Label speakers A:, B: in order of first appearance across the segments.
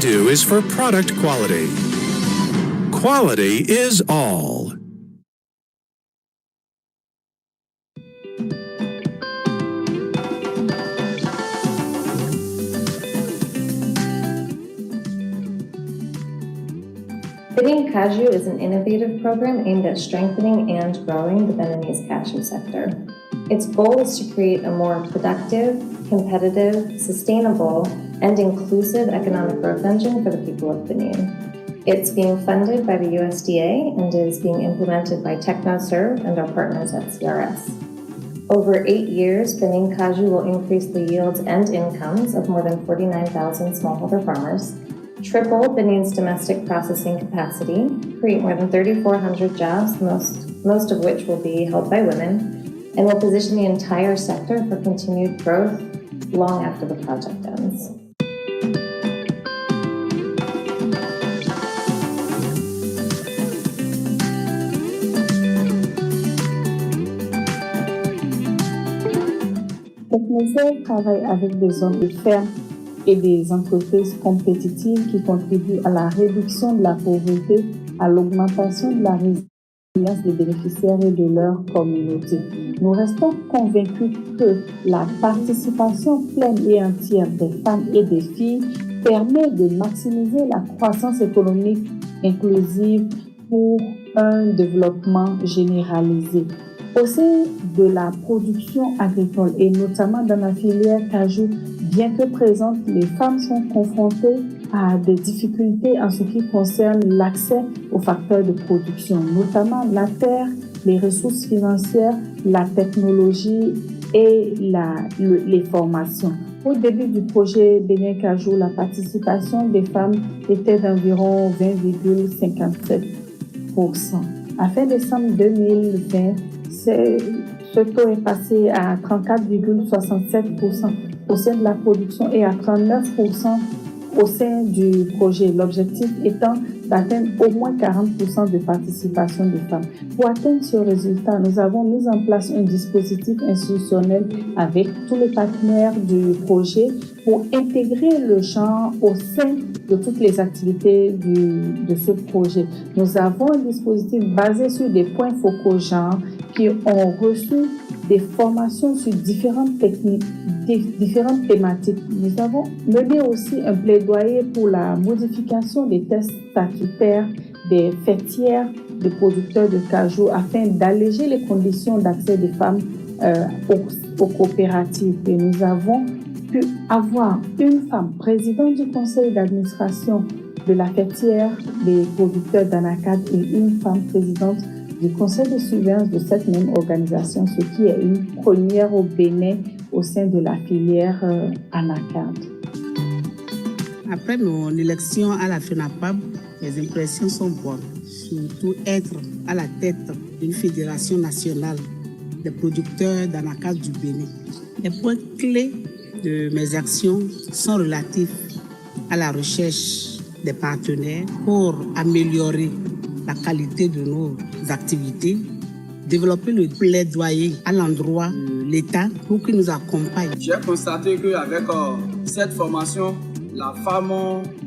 A: do is for product quality. Quality is all.
B: Feeding Cashew is an innovative program aimed at strengthening and growing the Beninese cashew sector. Its goal is to create a more productive, competitive, sustainable, and inclusive economic growth engine for the people of Benin. It's being funded by the USDA and is being implemented by TechnoServe and our partners at CRS. Over 8 years, Benin Cashew will increase the yields and incomes of more than 49,000 smallholder farmers, triple Benin's domestic processing capacity, create more than 3,400 jobs, most of which will be held by women, and will position the entire sector for continued growth long after the project ends.
C: TechnoServe travaille avec des hommes de ferme et des entreprises compétitives qui contribuent à la réduction de la pauvreté, à l'augmentation de la résilience des bénéficiaires et de leur communauté. Nous restons convaincus que la participation pleine et entière des femmes et des filles permet de maximiser la croissance économique inclusive pour un développement généralisé. Au sein de la production agricole et notamment dans la filière cajou, bien que présentes, les femmes sont confrontées à des difficultés en ce qui concerne l'accès aux facteurs de production, notamment la terre, les ressources financières, la technologie et les formations. Au début du projet Bénin Cajou, la participation des femmes était d'environ 20,57%. À fin décembre 2020, ce taux est passé à 34,67% au sein de la production et à 39% au sein du projet. L'objectif étant d'atteindre au moins 40% de participation des femmes. Pour atteindre ce résultat, nous avons mis en place un dispositif institutionnel avec tous les partenaires du projet pour intégrer le genre au sein de toutes les activités de ce projet. Nous avons un dispositif basé sur des points focaux genre qui ont reçu des formations sur différentes techniques, différentes thématiques. Nous avons mené aussi un plaidoyer pour la modification des tests statutaires des fêtières de producteurs de cajou afin d'alléger les conditions d'accès des femmes aux coopératives. Et nous avons pu avoir une femme présidente du conseil d'administration de la fêtière des producteurs d'Anacad et une femme présidente du conseil de surveillance de cette même organisation, ce qui est une première au Bénin au sein de la filière Anacad.
D: Après mon élection à la FENAPAB, mes impressions sont bonnes, surtout être à la tête d'une fédération nationale des producteurs d'Anacad du Bénin. Les points clés de mes actions sont relatifs à la recherche des partenaires pour améliorer la qualité de nos activités, développer le plaidoyer à l'endroit de l'État pour qu'il nous accompagne.
E: J'ai constaté qu'avec cette formation, la femme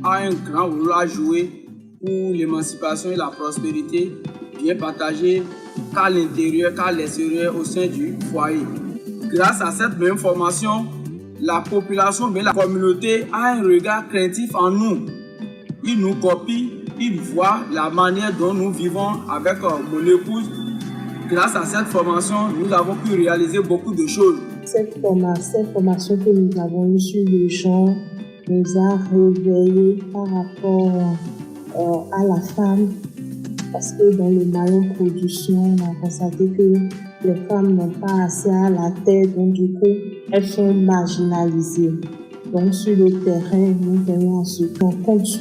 E: a un grand rôle à jouer pour l'émancipation et la prospérité, bien partagée qu'à l'intérieur, qu'à l'extérieur, au sein du foyer. Grâce à cette même formation, la population, mais la communauté a un regard craintif en nous. Ils nous copient, ils voient la manière dont nous vivons avec mon épouse. Grâce à cette formation, nous avons pu réaliser beaucoup de choses.
F: Cette formation que nous avons eue sur le genre nous a réveillés par rapport à la femme, parce que dans le maillon production, on a constaté que les femmes n'ont pas assez à la tête, donc du coup, elles sont marginalisées. Donc sur le terrain, nous venons en se rendre compte.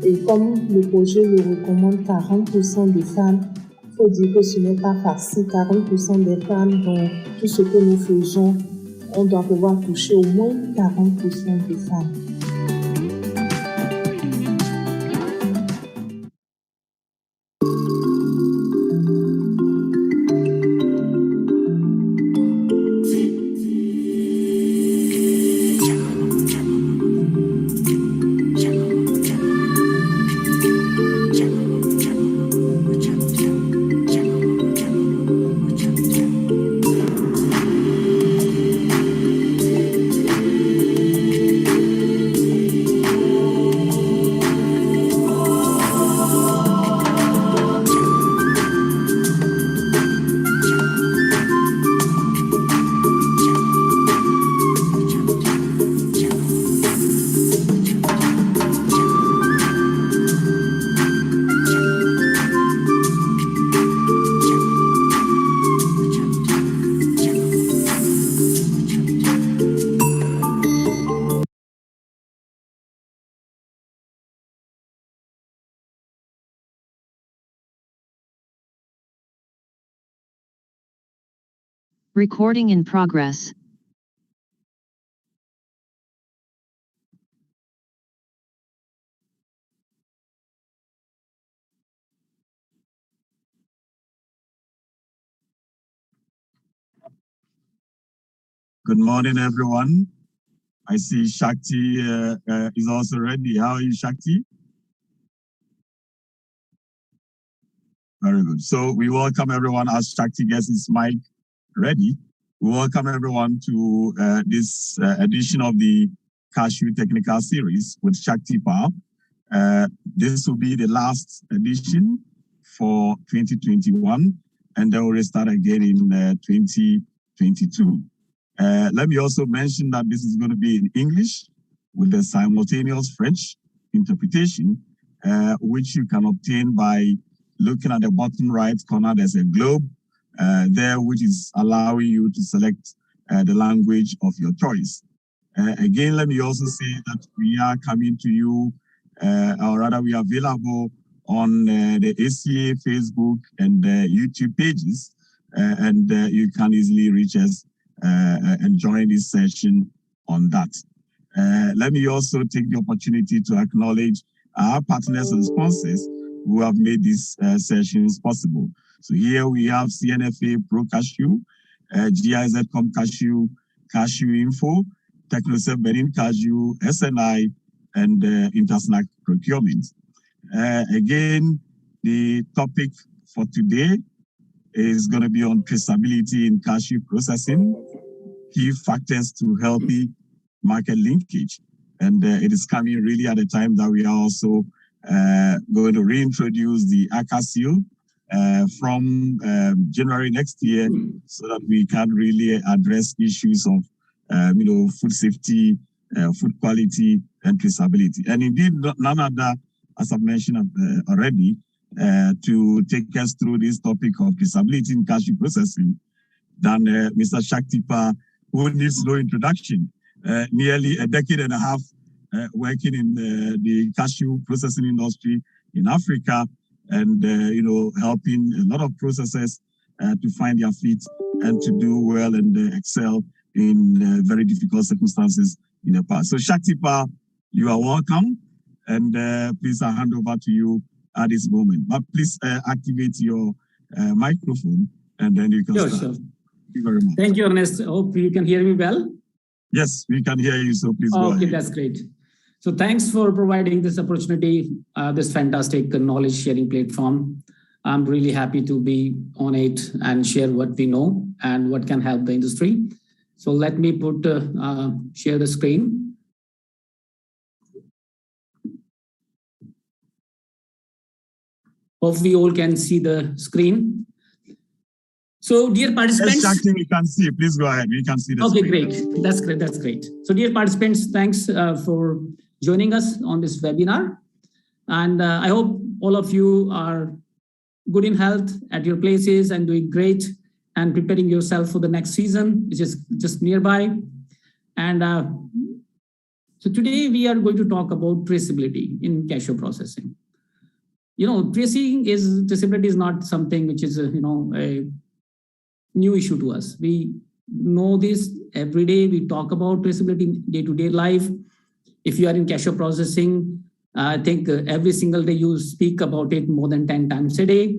F: Et comme le projet le recommande 40% des femmes, il faut dire que ce n'est pas facile. 40% des femmes, dans tout ce que nous faisons, on doit pouvoir toucher au moins 40% des femmes.
G: Recording in progress.
H: Good morning, everyone. I see Shakti is also ready. How are you, Shakti? Very good. So we welcome everyone as Shakti gets his mic ready. We welcome everyone to this edition of the Cashew Technical Series with Shakti Power. This will be the last edition for 2021, and then we'll restart again in 2022. Let me also mention that this is going to be in English with a simultaneous French interpretation, which you can obtain by looking at the bottom right corner. There's a globe there, which is allowing you to select the language of your choice. Again, let me also say that we are coming to you, or rather we are available on the ACA Facebook and YouTube pages, and you can easily reach us and join this session on that. Let me also take the opportunity to acknowledge our partners and sponsors who have made these sessions possible. So here we have CNFA Pro Cashew, GIZ.com Cashew, Cashew Info, TechnoServe Benin Cashew, SNI, and Intersnack Procurement. Again, the topic for today is going to be on traceability in cashew processing, key factors to healthy market linkage. And it is coming really at a time that we are also going to reintroduce the ACA seal from January next year, so that we can really address issues of food safety, food quality, and traceability. And indeed, none other, as I've mentioned already, to take us through this topic of traceability in cashew processing than Mr. Shaktipa, who needs no introduction. Nearly a decade and a half working in the cashew processing industry in Africa, and helping a lot of processors to find their feet and to do well and excel in very difficult circumstances in the past. So Shaktipa, you are welcome, and please I'll hand over to you at this moment. But please activate your microphone, and then you can start.
I: Sure.
H: Thank you very much.
I: Thank you, Ernest. Hope you can hear me well.
H: Yes, we can hear you, so please go ahead.
I: Okay, that's great. So thanks for providing this opportunity, this fantastic knowledge sharing platform. I'm really happy to be on it and share what we know and what can help the industry. So let me share the screen. Hope we all can see the screen. So dear participants.
H: Yes, Shakti, we can see. Please go ahead. We can see the screen.
I: Great. That's great. That's great. So dear participants, thanks for joining us on this webinar. And I hope all of you are good in health at your places and doing great and preparing yourself for the next season, which is just nearby. And so today we are going to talk about traceability in cashew processing. Traceability is not something which is, a new issue to us. We know this every day. We talk about traceability in day-to-day life. If you are in cashew processing, I think every single day you speak about it more than 10 times a day,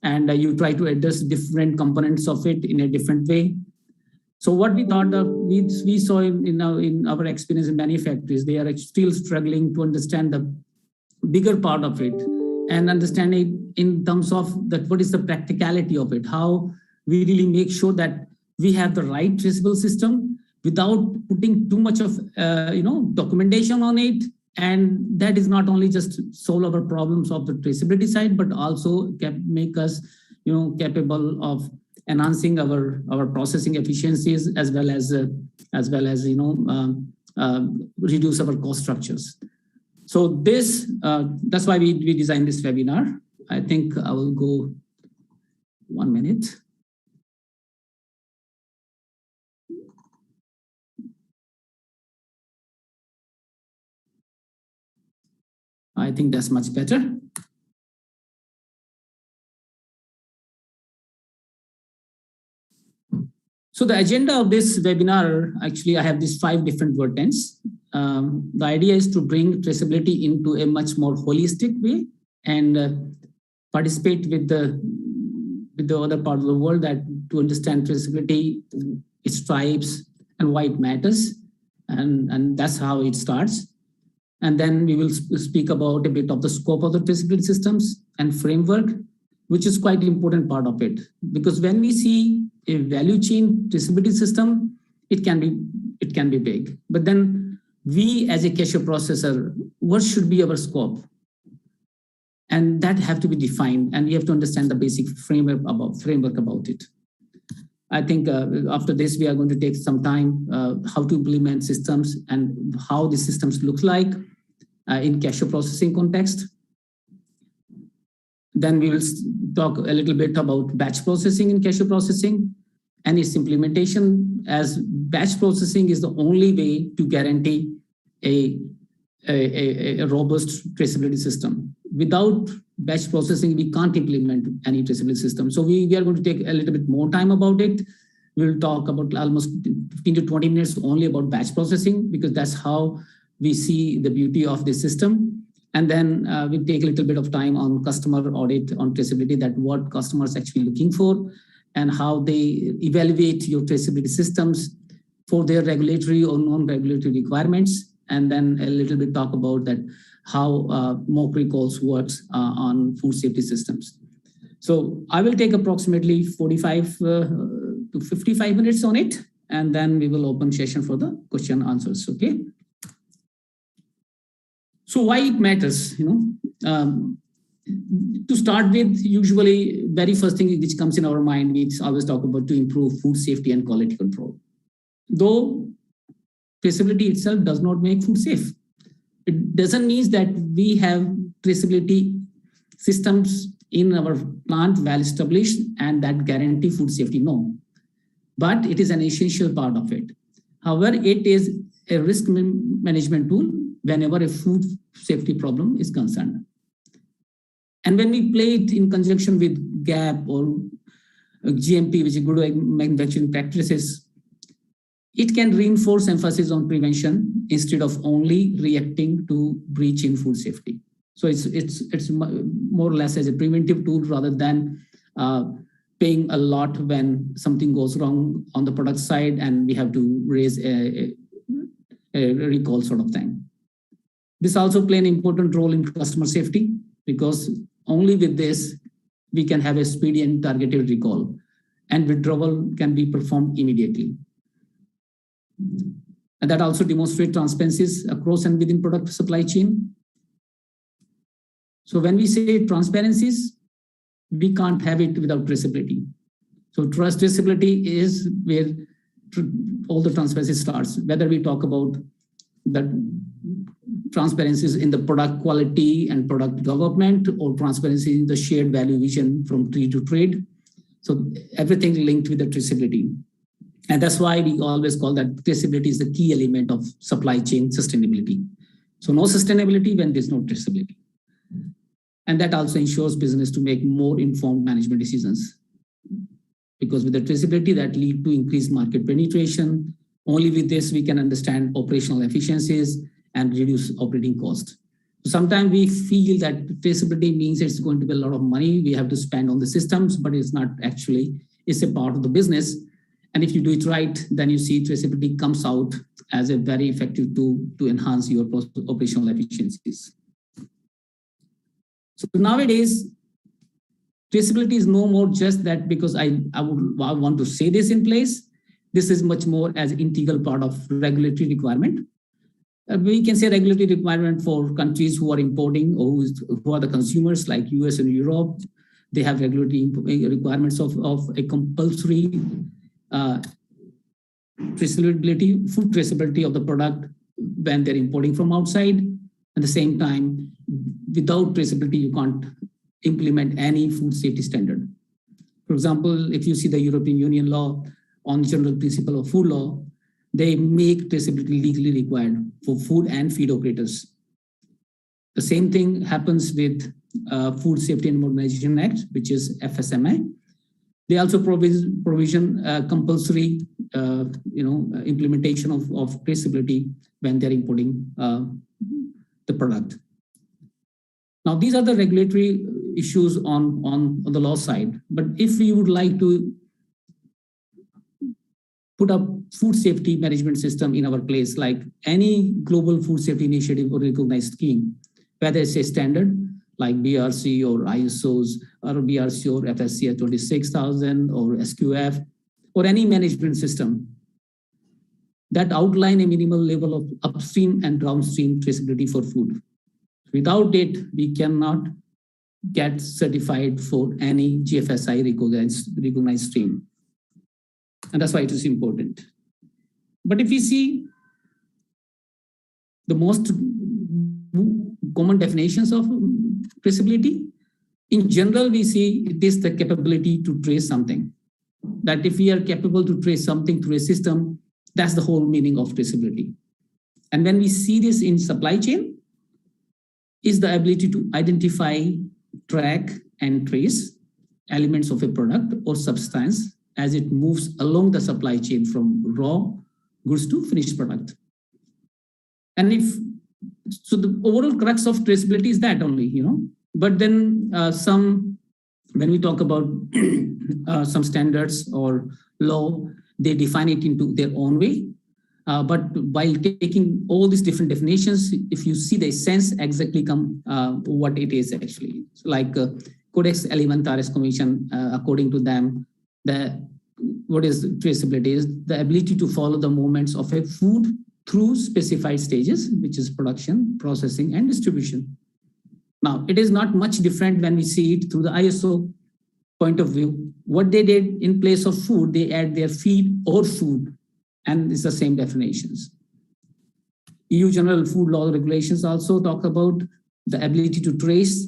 I: and you try to address different components of it in a different way. So what we thought we saw in our experience in many factories, they are still struggling to understand the bigger part of it and understand it in terms of that what is the practicality of it, how we really make sure that we have the right traceable system without putting too much of documentation on it. And that is not only just solve our problems of the traceability side, but also make us capable of enhancing our processing efficiencies as well as reduce our cost structures. So that's why we designed this webinar. I think I will go 1 minute. I think that's much better. So the agenda of this webinar, actually, I have these 5 different vertents. The idea is to bring traceability into a much more holistic way and participate with the other part of the world that to understand traceability, its types, and why it matters. And that's how it starts. And then we will speak about a bit of the scope of the traceability systems and framework, which is quite an important part of it. Because when we see a value chain traceability system, it can be big. But then we as a cashew processor, what should be our scope? And that have to be defined, and we have to understand the basic framework about it. I think after this, we are going to take some time how to implement systems and how the systems look like in cashew processing context. Then we will talk a little bit about batch processing in cashew processing and its implementation, as batch processing is the only way to guarantee a robust traceability system. Without batch processing, we can't implement any traceability system. So we are going to take a little bit more time about it. We'll talk about almost 15 to 20 minutes only about batch processing, because that's how we see the beauty of the system. And then we take a little bit of time on customer audit on traceability, that what customers actually looking for and how they evaluate your traceability systems for their regulatory or non-regulatory requirements. And then a little bit talk about that how mock recalls works on food safety systems. So I will take approximately 45 to 55 minutes on it, and then we will open session for the question answers, okay? So why it matters, to start with, usually very first thing which comes in our mind, we always talk about to improve food safety and quality control. Though traceability itself does not make food safe. It doesn't mean that we have traceability systems in our plant well established and that guarantee food safety, no. But it is an essential part of it. However, it is a risk management tool whenever a food safety problem is concerned. And when we play it in conjunction with GAP or GMP, which is good manufacturing practices, it can reinforce emphasis on prevention instead of only reacting to breach in food safety. So it's more or less as a preventive tool rather than paying a lot when something goes wrong on the product side and we have to raise a recall sort of thing. This also plays an important role in customer safety, because only with this we can have a speedy and targeted recall, and withdrawal can be performed immediately. And that also demonstrates transparencies across and within product supply chain. So when we say transparencies, we can't have it without traceability. So traceability is where all the transparency starts, whether we talk about the transparencies in the product quality and product development, or transparency in the shared value vision from tree to trade. So everything linked with the traceability. And that's why we always call that traceability is the key element of supply chain sustainability. So no sustainability when there's no traceability. And that also ensures business to make more informed management decisions. Because with the traceability that lead to increased market penetration, only with this we can understand operational efficiencies and reduce operating costs. So sometimes we feel that traceability means it's going to be a lot of money we have to spend on the systems, but it's not actually, it's a part of the business. And if you do it right, then you see traceability comes out as a very effective tool to enhance your operational efficiencies. So nowadays, traceability is no more just that because I want to say this in place. This is much more as an integral part of regulatory requirement. We can say regulatory requirement for countries who are importing or who are the consumers like US and Europe. They have regulatory requirements of a compulsory traceability, food traceability of the product when they're importing from outside. At the same time, without traceability, you can't implement any food safety standard. For example, if you see the European Union law on general principle of food law, they make traceability legally required for food and feed operators. The same thing happens with Food Safety and Modernization Act, which is FSMA. They also provision compulsory, implementation of traceability when they're importing the product. Now, these are the regulatory issues on the law side. But if we would like to put up food safety management system in our place, like any global food safety initiative or recognized scheme, whether it's a standard like BRC or ISOs or BRC or FSC 26000 or SQF or any management system that outline a minimal level of upstream and downstream traceability for food. Without it, we cannot get certified for any GFSI recognized stream. And that's why it is important. But if we see the most common definitions of traceability, in general, we see it is the capability to trace something. That if we are capable to trace something through a system, that's the whole meaning of traceability. And when we see this in supply chain, is the ability to identify, track, and trace elements of a product or substance as it moves along the supply chain from raw goods to finished product. And so the overall crux of traceability is that only, But then when we talk about some standards or law, they define it into their own way. But while taking all these different definitions, if you see the essence exactly come what it is actually. Like Codex Alimentarius Commission, according to them, what is traceability is the ability to follow the movements of a food through specified stages, which is production, processing, and distribution. Now, it is not much different when we see it through the ISO point of view. What they did in place of food, they add their feed or food, and it's the same definitions. EU General Food Law Regulations also talk about the ability to trace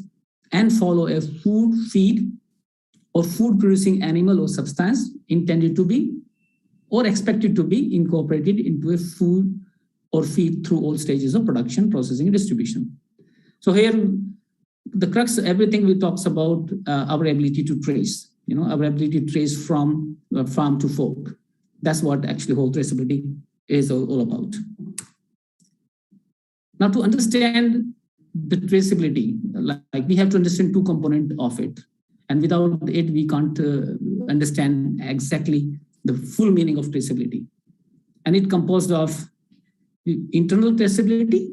I: and follow a food, feed, or food producing animal or substance intended to be or expected to be incorporated into a food or feed through all stages of production, processing, and distribution. So here, the crux, everything we talks about our ability to trace, our ability to trace from farm to fork. That's what actually whole traceability is all about. Now, to understand the traceability, like we have to understand two components of it. And without it, we can't understand exactly the full meaning of traceability. And it composed of internal traceability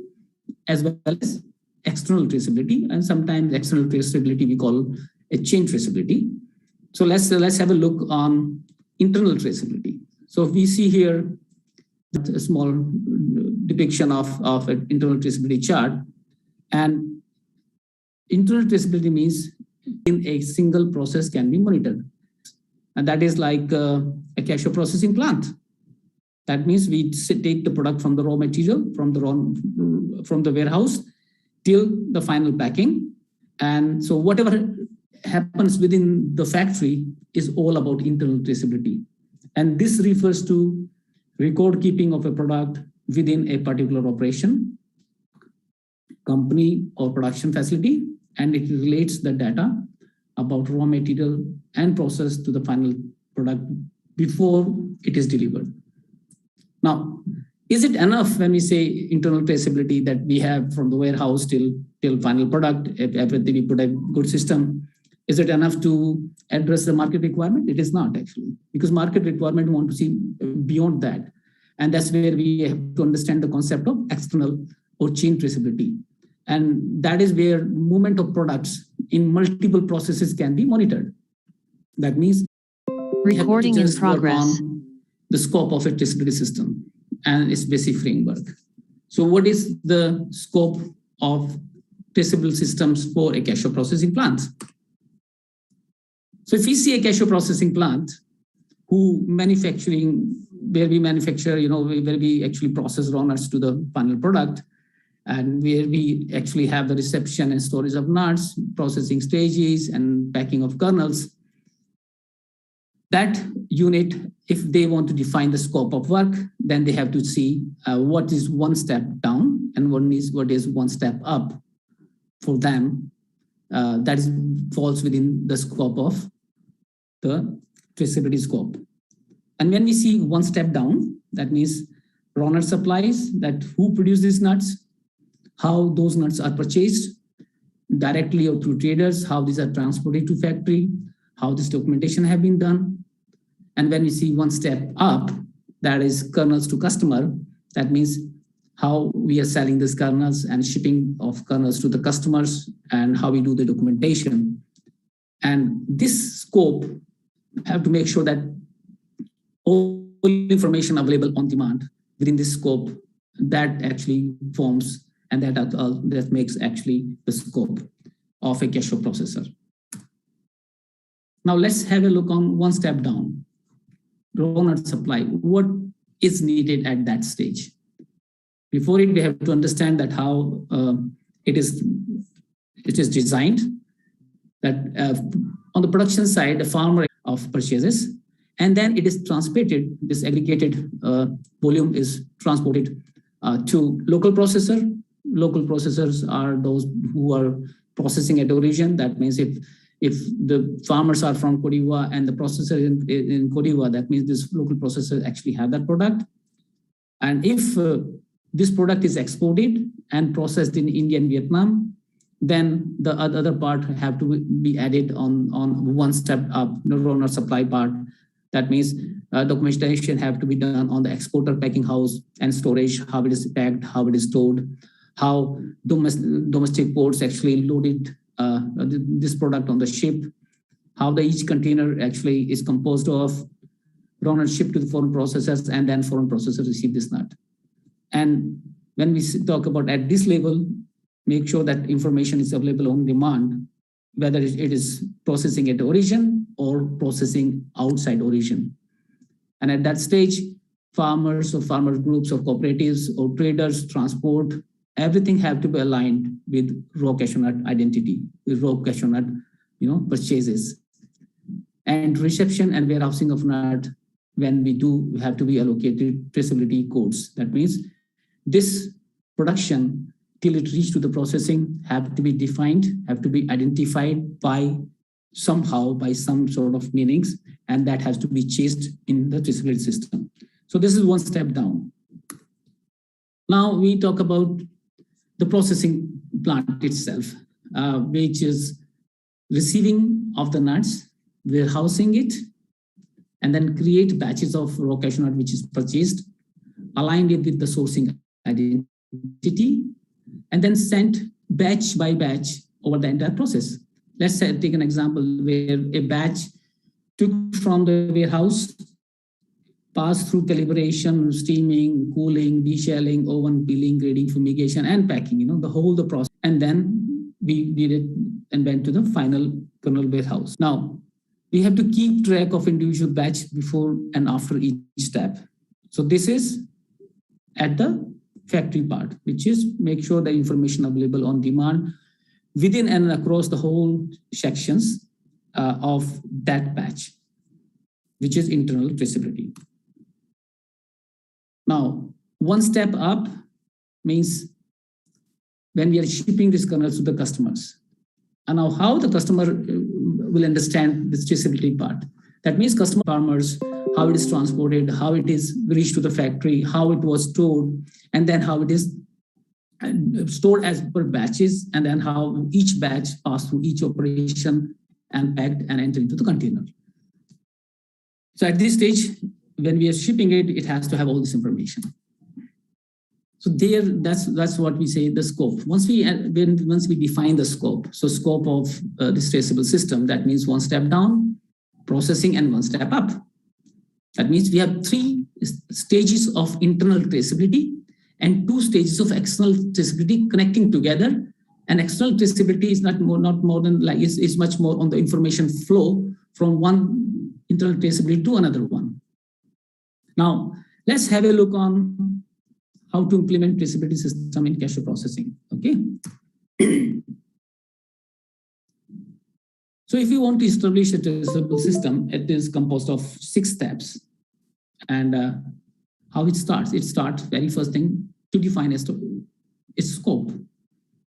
I: as well as external traceability, and sometimes external traceability we call a chain traceability. So let's have a look on internal traceability. So we see here a small depiction of an internal traceability chart, and internal traceability means in a single process can be monitored, and that is like a cashew processing plant. That means we take the product from the raw material from the warehouse till the final packing, and so whatever happens within the factory is all about internal traceability. And this refers to record keeping of a product within a particular operation, company, or production facility, and it relates the data about raw material and process to the final product before it is delivered. Now, is it enough when we say internal traceability that we have from the warehouse till final product, everything we put a good system? Is it enough to address the market requirement? It is not actually, because market requirement want to see beyond that. And that's where we have to understand the concept of external or chain traceability. And that is where movement of products in multiple processes can be monitored. That means
G: recording in progress.
I: The scope of a traceability system and its basic framework. So what is the scope of traceable systems for a cashew processing plant? So if we see a cashew processing plant where we manufacture, where we actually process raw nuts to the final product, and where we actually have the reception and storage of nuts, processing stages, and packing of kernels, that unit, if they want to define the scope of work, then they have to see what is one step down and what is one step up for them. That falls within the scope of the traceability scope. And when we see one step down, that means raw nut supplies, that who produce these nuts, how those nuts are purchased directly or through traders, how these are transported to factory, how this documentation have been done. And when we see one step up, that is kernels to customer, that means how we are selling these kernels and shipping of kernels to the customers and how we do the documentation. And this scope have to make sure that all information available on demand within this scope that actually forms and that makes actually the scope of a Cashew processor. Now let's have a look on one step down. Raw nut supply, what is needed at that stage? Before it, we have to understand that how it is designed, that on the production side, the farmer of purchases, and then it is transported, this aggregated volume is transported to local processor. Local processors are those who are processing at origin. That means if the farmers are from Cote d'Ivoire and the processor in Cote d'Ivoire, that means this local processor actually have that product. And if this product is exported and processed in India and Vietnam, then the other part have to be added on one step up, the raw nut supply part. That means documentation have to be done on the exporter packing house and storage, how it is packed, how it is stored, how domestic ports actually loaded this product on the ship, how each container actually is composed of raw nut shipped to the foreign processors, and then foreign processors receive this nut. And when we talk about at this level, make sure that information is available on demand, whether it is processing at origin or processing outside origin. And at that stage, farmers or farmer groups or cooperatives or traders, transport, everything have to be aligned with raw cashew nut identity, with raw cashew nut, purchases. And reception and warehousing of nut, when we do, have to be allocated traceability codes. That means this production till it reach to the processing have to be defined, have to be identified by somehow, by some sort of meanings, and that has to be chased in the traceability system. So this is one step down. Now we talk about the processing plant itself, which is receiving of the nuts, warehousing it, and then create batches of raw cashew nut which is purchased, aligned it with the sourcing identity, and then sent batch by batch over the entire process. Let's say, take an example where a batch took from the warehouse, passed through calibration, steaming, cooling, deshelling, oven, peeling, grading, fumigation, and packing, the process. And then we did it and went to the final kernel warehouse. Now, we have to keep track of individual batch before and after each step. So this is at the factory part, which is make sure the information available on demand within and across the whole sections of that batch, which is internal traceability. Now, one step up means when we are shipping these kernels to the customers. And now how the customer will understand this traceability part. That means customer farmers, how it is transported, how it is reached to the factory, how it was stored, and then how it is stored as per batches, and then how each batch passed through each operation and packed and entered into the container. So at this stage, when we are shipping it, it has to have all this information. So there, that's what we say the scope. Once we define the scope, so scope of this traceable system, that means one step down, processing, and one step up. That means we have 3 stages of internal traceability and 2 stages of external traceability connecting together. And external traceability is not more than like is much more on the information flow from one internal traceability to another one. Now let's have a look on how to implement traceability system in cashew processing. Okay. So if you want to establish a traceable system, it is composed of 6 steps. And how it starts? It starts very first thing to define its scope.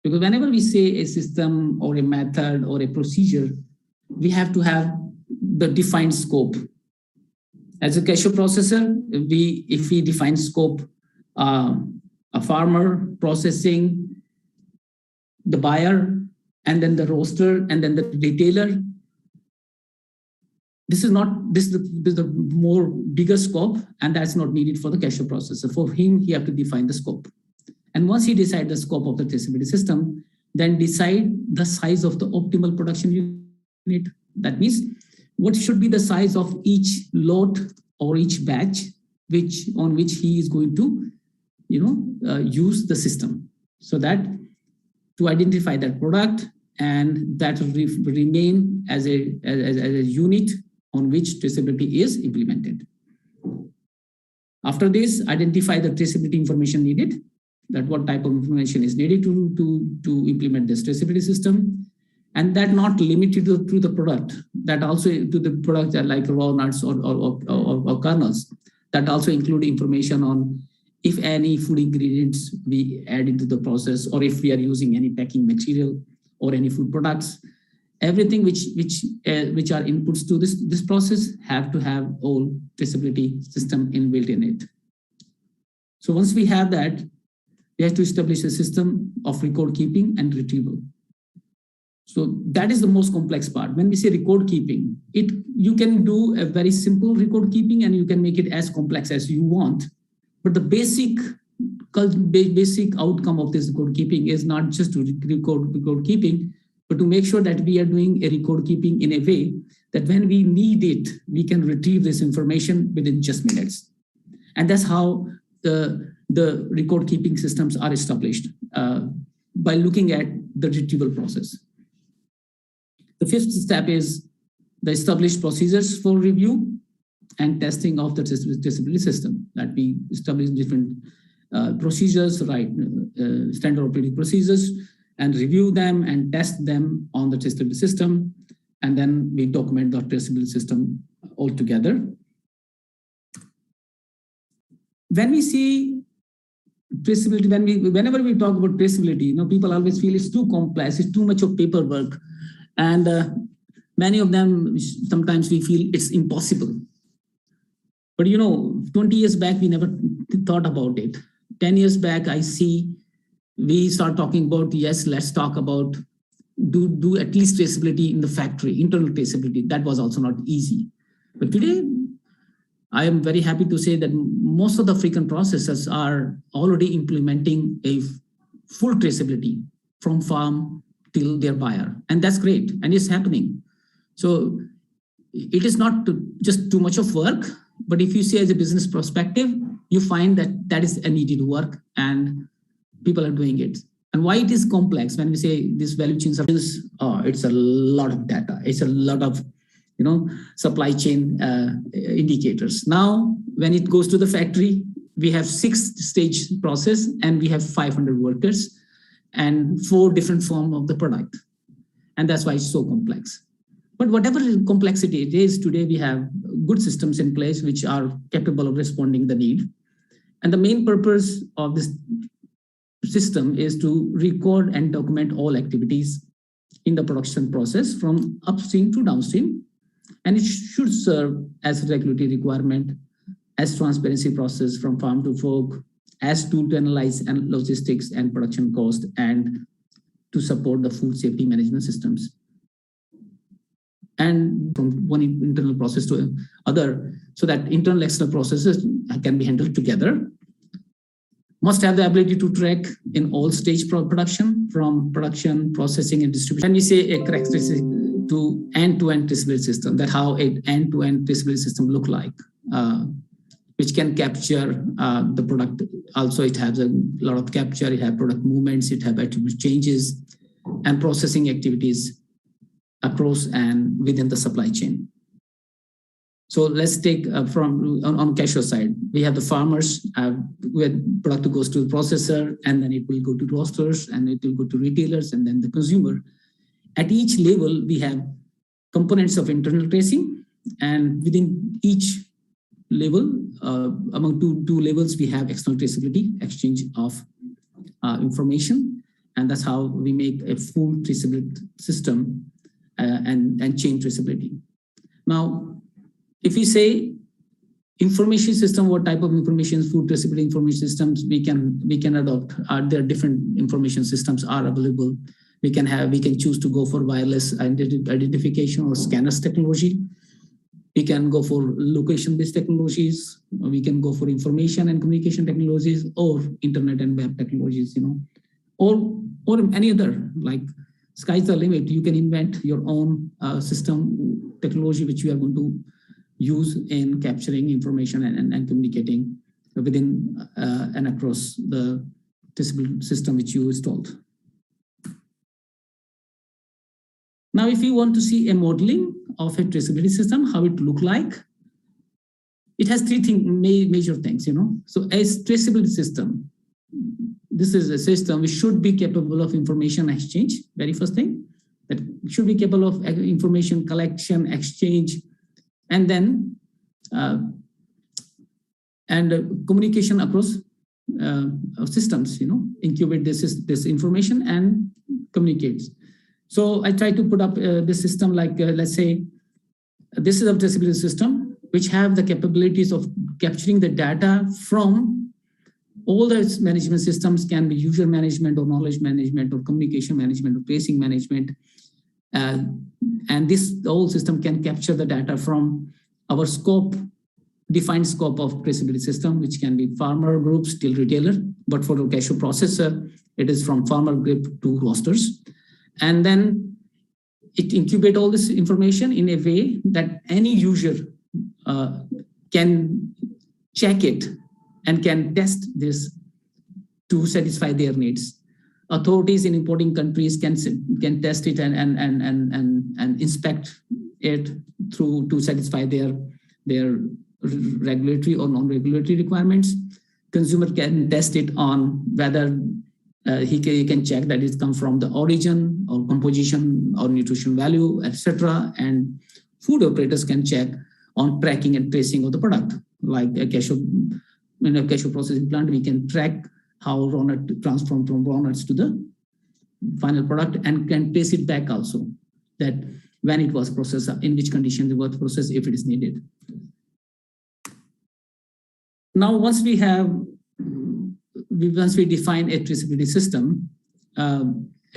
I: Because whenever we say a system or a method or a procedure, we have to have the defined scope. As a cashew processor, if we define scope, a farmer, processing, the buyer, and then the roaster, and then the retailer. This is the more bigger scope, and that's not needed for the cashew processor. For him, he have to define the scope. And once he decides the scope of the traceability system, then decide the size of the optimal production unit. That means what should be the size of each lot or each batch on which he is going to use the system, so that to identify that product, and that will remain as a unit on which traceability is implemented. After this, identify the traceability information needed, that what type of information is needed to implement this traceability system, and that not limited to the product, that also to the products that like raw nuts or kernels, that also include information on if any food ingredients we add into the process, or if we are using any packing material or any food products. Everything which are inputs to this process have to have all traceability system inbuilt in it. So once we have that, we have to establish a system of record keeping and retrieval. So that is the most complex part. When we say record keeping, you can do a very simple record keeping and you can make it as complex as you want. But the basic outcome of this record keeping is not just to record keeping, but to make sure that we are doing a record keeping in a way that when we need it, we can retrieve this information within just minutes. And that's how the record keeping systems are established by looking at the retrieval process. The fifth step is the established procedures for review and testing of the traceability system, that we establish different procedures, right? Standard operating procedures, and review them and test them on the traceability system. And then we document the traceability system altogether. When we see traceability, whenever we talk about traceability, people always feel it's too complex, it's too much of paperwork. And many of them, sometimes we feel it's impossible. But 20 years back, we never thought about it. 10 years back, we start talking about, yes, let's talk about do at least traceability in the factory, internal traceability. That was also not easy. But today, I am very happy to say that most of the African processors are already implementing a full traceability from farm till their buyer. And that's great. And it's happening. So it is not just too much of work, but if you see as a business perspective, you find that is a needed work and people are doing it. And why it is complex when we say this value chain service, it's a lot of data. It's a lot of supply chain indicators. Now, when it goes to the factory, we have 6-stage process and we have 500 workers and 4 different forms of the product. And that's why it's so complex. But whatever complexity it is, today we have good systems in place which are capable of responding the need. And the main purpose of this system is to record and document all activities in the production process from upstream to downstream. And it should serve as a regulatory requirement, as transparency process from farm to fork, as tool to analyze and logistics and production cost, and to support the food safety management systems. And from one internal process to other, so that internal external processes can be handled together. Must have the ability to track in all stage production, from production, processing, and distribution. When we say a characteristic to end-to-end traceability system, that how an end-to-end traceability system look like, which can capture the product. Also, it has a lot of capture, it has product movements, it has attribute changes, and processing activities across and within the supply chain. So let's take on cashew side, we have the farmers, where product goes to the processor, and then it will go to roasters, and it will go to retailers, and then the consumer. At each level, we have components of internal tracing, and within each level, among two levels, we have external traceability, exchange of information, and that's how we make a full traceability system and chain traceability. Now, if we say information system, what type of information, food traceability information systems we can adopt? There are different information systems are available. We can choose to go for wireless identification or scanners technology. We can go for location-based technologies. We can go for information and communication technologies, or internet and web technologies, or any other, like sky's the limit. You can invent your own system technology, which you are going to use in capturing information and communicating within and across the traceability system which you installed. Now, if you want to see a modeling of a traceability system, how it look like, it has three major things, So a traceability system, this is a system which should be capable of information exchange, very first thing, that should be capable of information collection, exchange, and then communication across systems, incubate this information and communicates. So I try to put up this system like, let's say, this is a traceability system which have the capabilities of capturing the data from all the management systems, can be user management or knowledge management or communication management or tracing management. And this whole system can capture the data from our defined scope of traceability system, which can be farmer groups till retailer. But for the Cashew processor, it is from farmer group to roasters. And then it incubate all this information in a way that any user can check it and can test this to satisfy their needs. Authorities in importing countries can test it and inspect it to satisfy their regulatory or non-regulatory requirements. Consumer can test it on whether he can check that it's come from the origin or composition or nutrition value, etc. And food operators can check on tracking and tracing of the product. Like a cashew processing plant, we can track how raw nut transformed from raw nuts to the final product and can trace it back also, that when it was processed, in which condition it was processed, if it is needed. Now, once we define a traceability system, a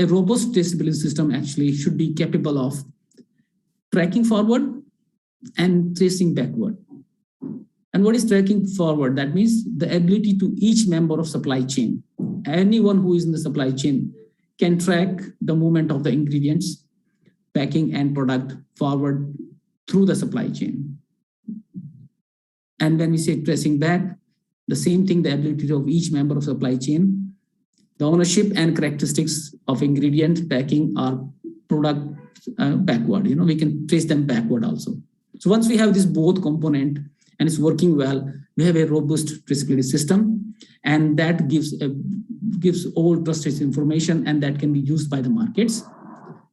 I: robust traceability system actually should be capable of tracking forward and tracing backward. And what is tracking forward? That means the ability to each member of supply chain. Anyone who is in the supply chain can track the movement of the ingredients, packing and product forward through the supply chain. And when we say tracing back, the same thing, the ability of each member of supply chain, the ownership and characteristics of ingredient, packing, or product backward. We can trace them backward also. So once we have this both component and it's working well, we have a robust traceability system, and that gives all trusted information, and that can be used by the markets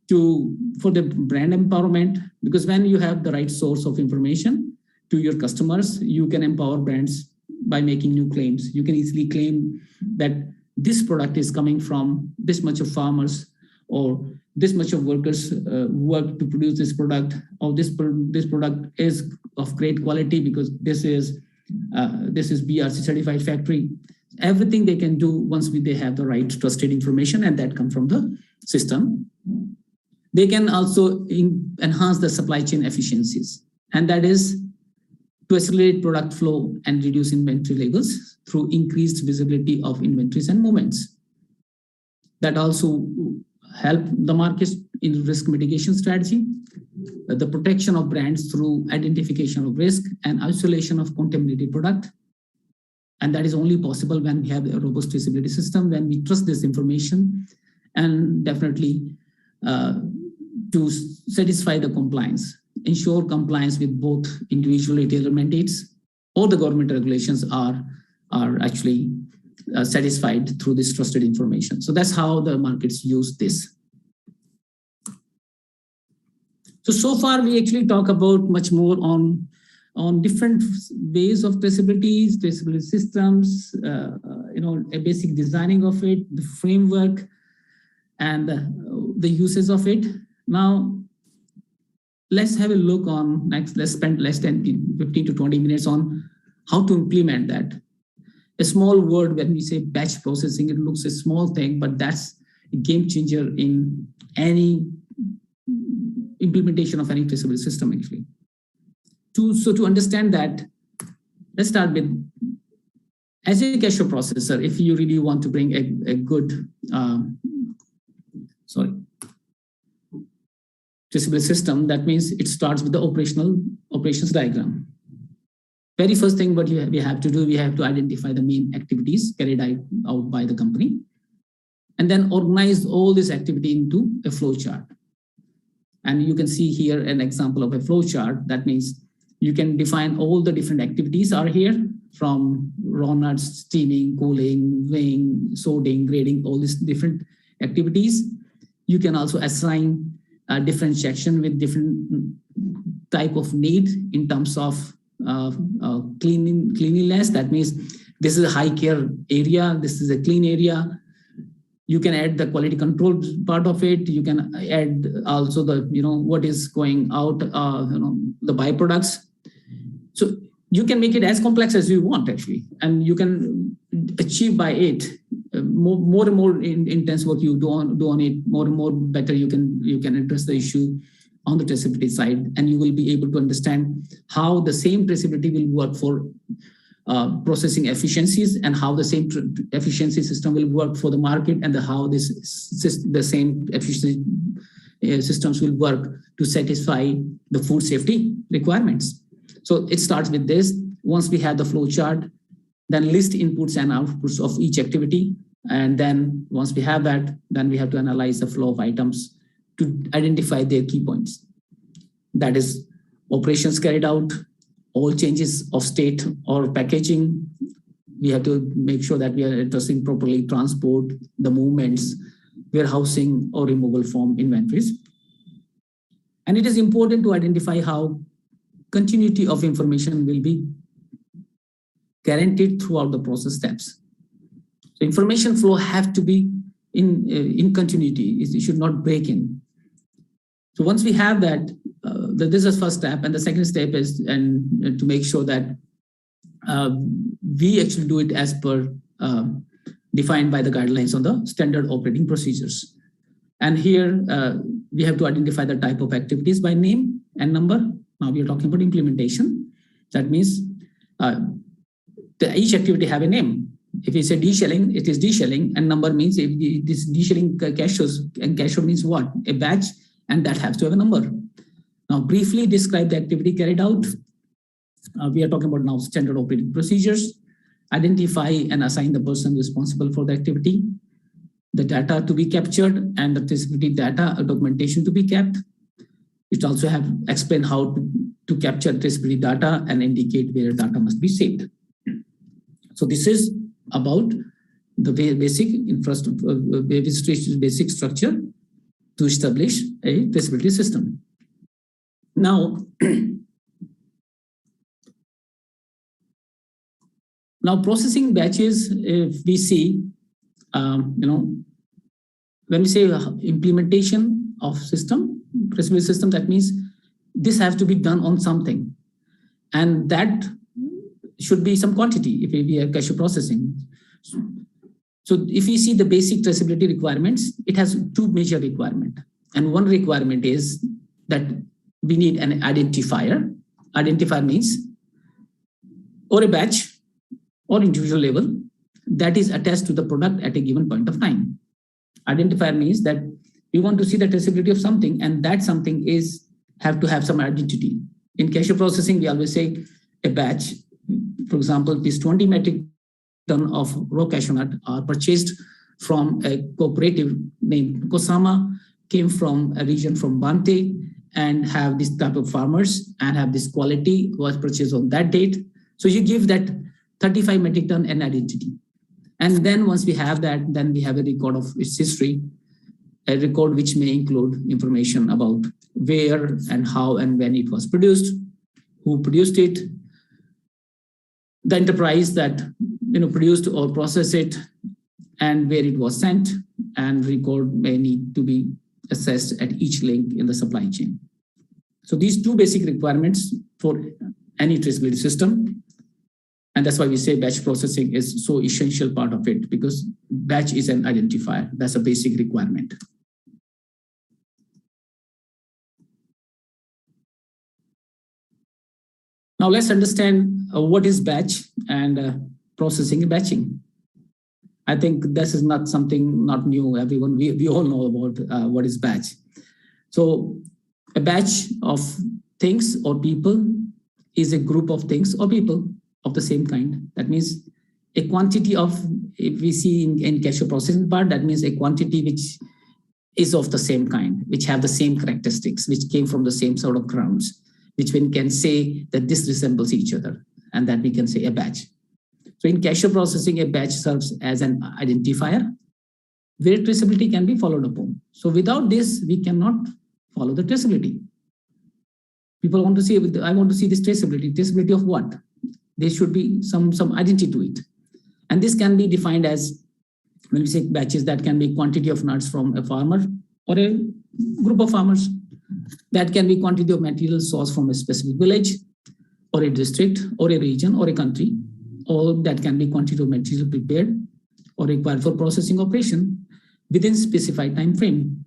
I: for the brand empowerment. Because when you have the right source of information to your customers, you can empower brands by making new claims. You can easily claim that this product is coming from this much of farmers, or this much of workers work to produce this product, or this product is of great quality because this is BRC certified factory. Everything they can do once they have the right trusted information, and that comes from the system. They can also enhance the supply chain efficiencies, and that is to accelerate product flow and reduce inventory levels through increased visibility of inventories and movements. That also help the markets in risk mitigation strategy, the protection of brands through identification of risk and isolation of contaminated product. And that is only possible when we have a robust traceability system, when we trust this information, and definitely to satisfy the compliance, ensure compliance with both individual retailer mandates or the government regulations are actually satisfied through this trusted information. So that's how the markets use this. So far we actually talk about much more on different ways of traceability systems, a basic designing of it, the framework, and the uses of it. Now, let's have a look on next. Let's spend less than 15 to 20 minutes on how to implement that. A small word, when we say batch processing, it looks a small thing, but that's a game changer in any implementation of any traceable system, actually. To understand that, let's start with, as a Cashew processor, if you really want to bring a good, traceable system, that means it starts with the operations diagram. Very first thing what we have to do, we have to identify the main activities carried out by the company, and then organize all this activity into a flow chart. And you can see here an example of a flow chart. That means you can define all the different activities are here, from raw nuts, steaming, cooling, weighing, sorting, grading, all these different activities. You can also assign a different section with different type of need in terms of cleanliness. That means this is a high care area, this is a clean area. You can add the quality control part of it. You can add also the, what is going out, the byproducts. So you can make it as complex as you want, actually, and you can achieve by it more and more intense work you do on it, more and more better you can address the issue on the traceability side, and you will be able to understand how the same traceability will work for processing efficiencies, and how the same efficiency system will work for the market, and how the same efficiency systems will work to satisfy the food safety requirements. So it starts with this. Once we have the flow chart, then list inputs and outputs of each activity. And then once we have that, then we have to analyze the flow of items to identify their key points. That is operations carried out, all changes of state or packaging. We have to make sure that we are addressing properly transport, the movements, warehousing or removal from inventories. And it is important to identify how continuity of information will be guaranteed throughout the process steps. So information flow have to be in continuity. It should not break in. So once we have that, this is the first step, and the second step is to make sure that we actually do it as per defined by the guidelines on the standard operating procedures. And here we have to identify the type of activities by name and number. Now we are talking about implementation. That means each activity have a name. If it's a deshelling, it is deshelling, and number means if it is deshelling cashews, and cashew means what? A batch, and that has to have a number. Now briefly describe the activity carried out. We are talking about now standard operating procedures. Identify and assign the person responsible for the activity, the data to be captured, and the traceability data documentation to be kept. It also have explain how to capture traceability data and indicate where data must be saved. So this is about the basic infrastructure, basic structure to establish a traceability system. Now, processing batches, if we see, when we say implementation of system, traceability system, that means this has to be done on something, and that should be some quantity if we are cashew processing. So if we see the basic traceability requirements, it has two major requirements. And one requirement is that we need an identifier. Identifier means or a batch or individual label that is attached to the product at a given point of time. Identifier means that we want to see the traceability of something, and that something have to have some identity. In cashew processing, we always say a batch, for example, this 20 metric ton of raw cashew nut are purchased from a cooperative named Kosama, came from a region from Bante, and have this type of farmers and have this quality, was purchased on that date. So you give that 35 metric ton an identity. And then once we have that, then we have a record of its history, a record which may include information about where and how and when it was produced, who produced it, the enterprise that produced or processed it, and where it was sent, and record may need to be assessed at each link in the supply chain. So these two basic requirements for any traceability system. And that's why we say batch processing is so essential part of it, because batch is an identifier. That's a basic requirement. Now let's understand what is batch and processing and batching. I think this is not something not new. Everyone, we all know about what is batch. So a batch of things or people is a group of things or people of the same kind. That means a quantity of, if we see in Cashew processing part, that means a quantity which is of the same kind, which have the same characteristics, which came from the same sort of grounds, which we can say that this resembles each other, and that we can say a batch. So in Cashew processing, a batch serves as an identifier where traceability can be followed upon. So without this, we cannot follow the traceability. People want to see, I want to see this traceability. Traceability of what? There should be some identity to it. And this can be defined as, when we say batches, that can be quantity of nuts from a farmer or a group of farmers. That can be quantity of material sourced from a specific village or a district or a region or a country, or that can be quantity of material prepared or required for processing operation within specified time frame.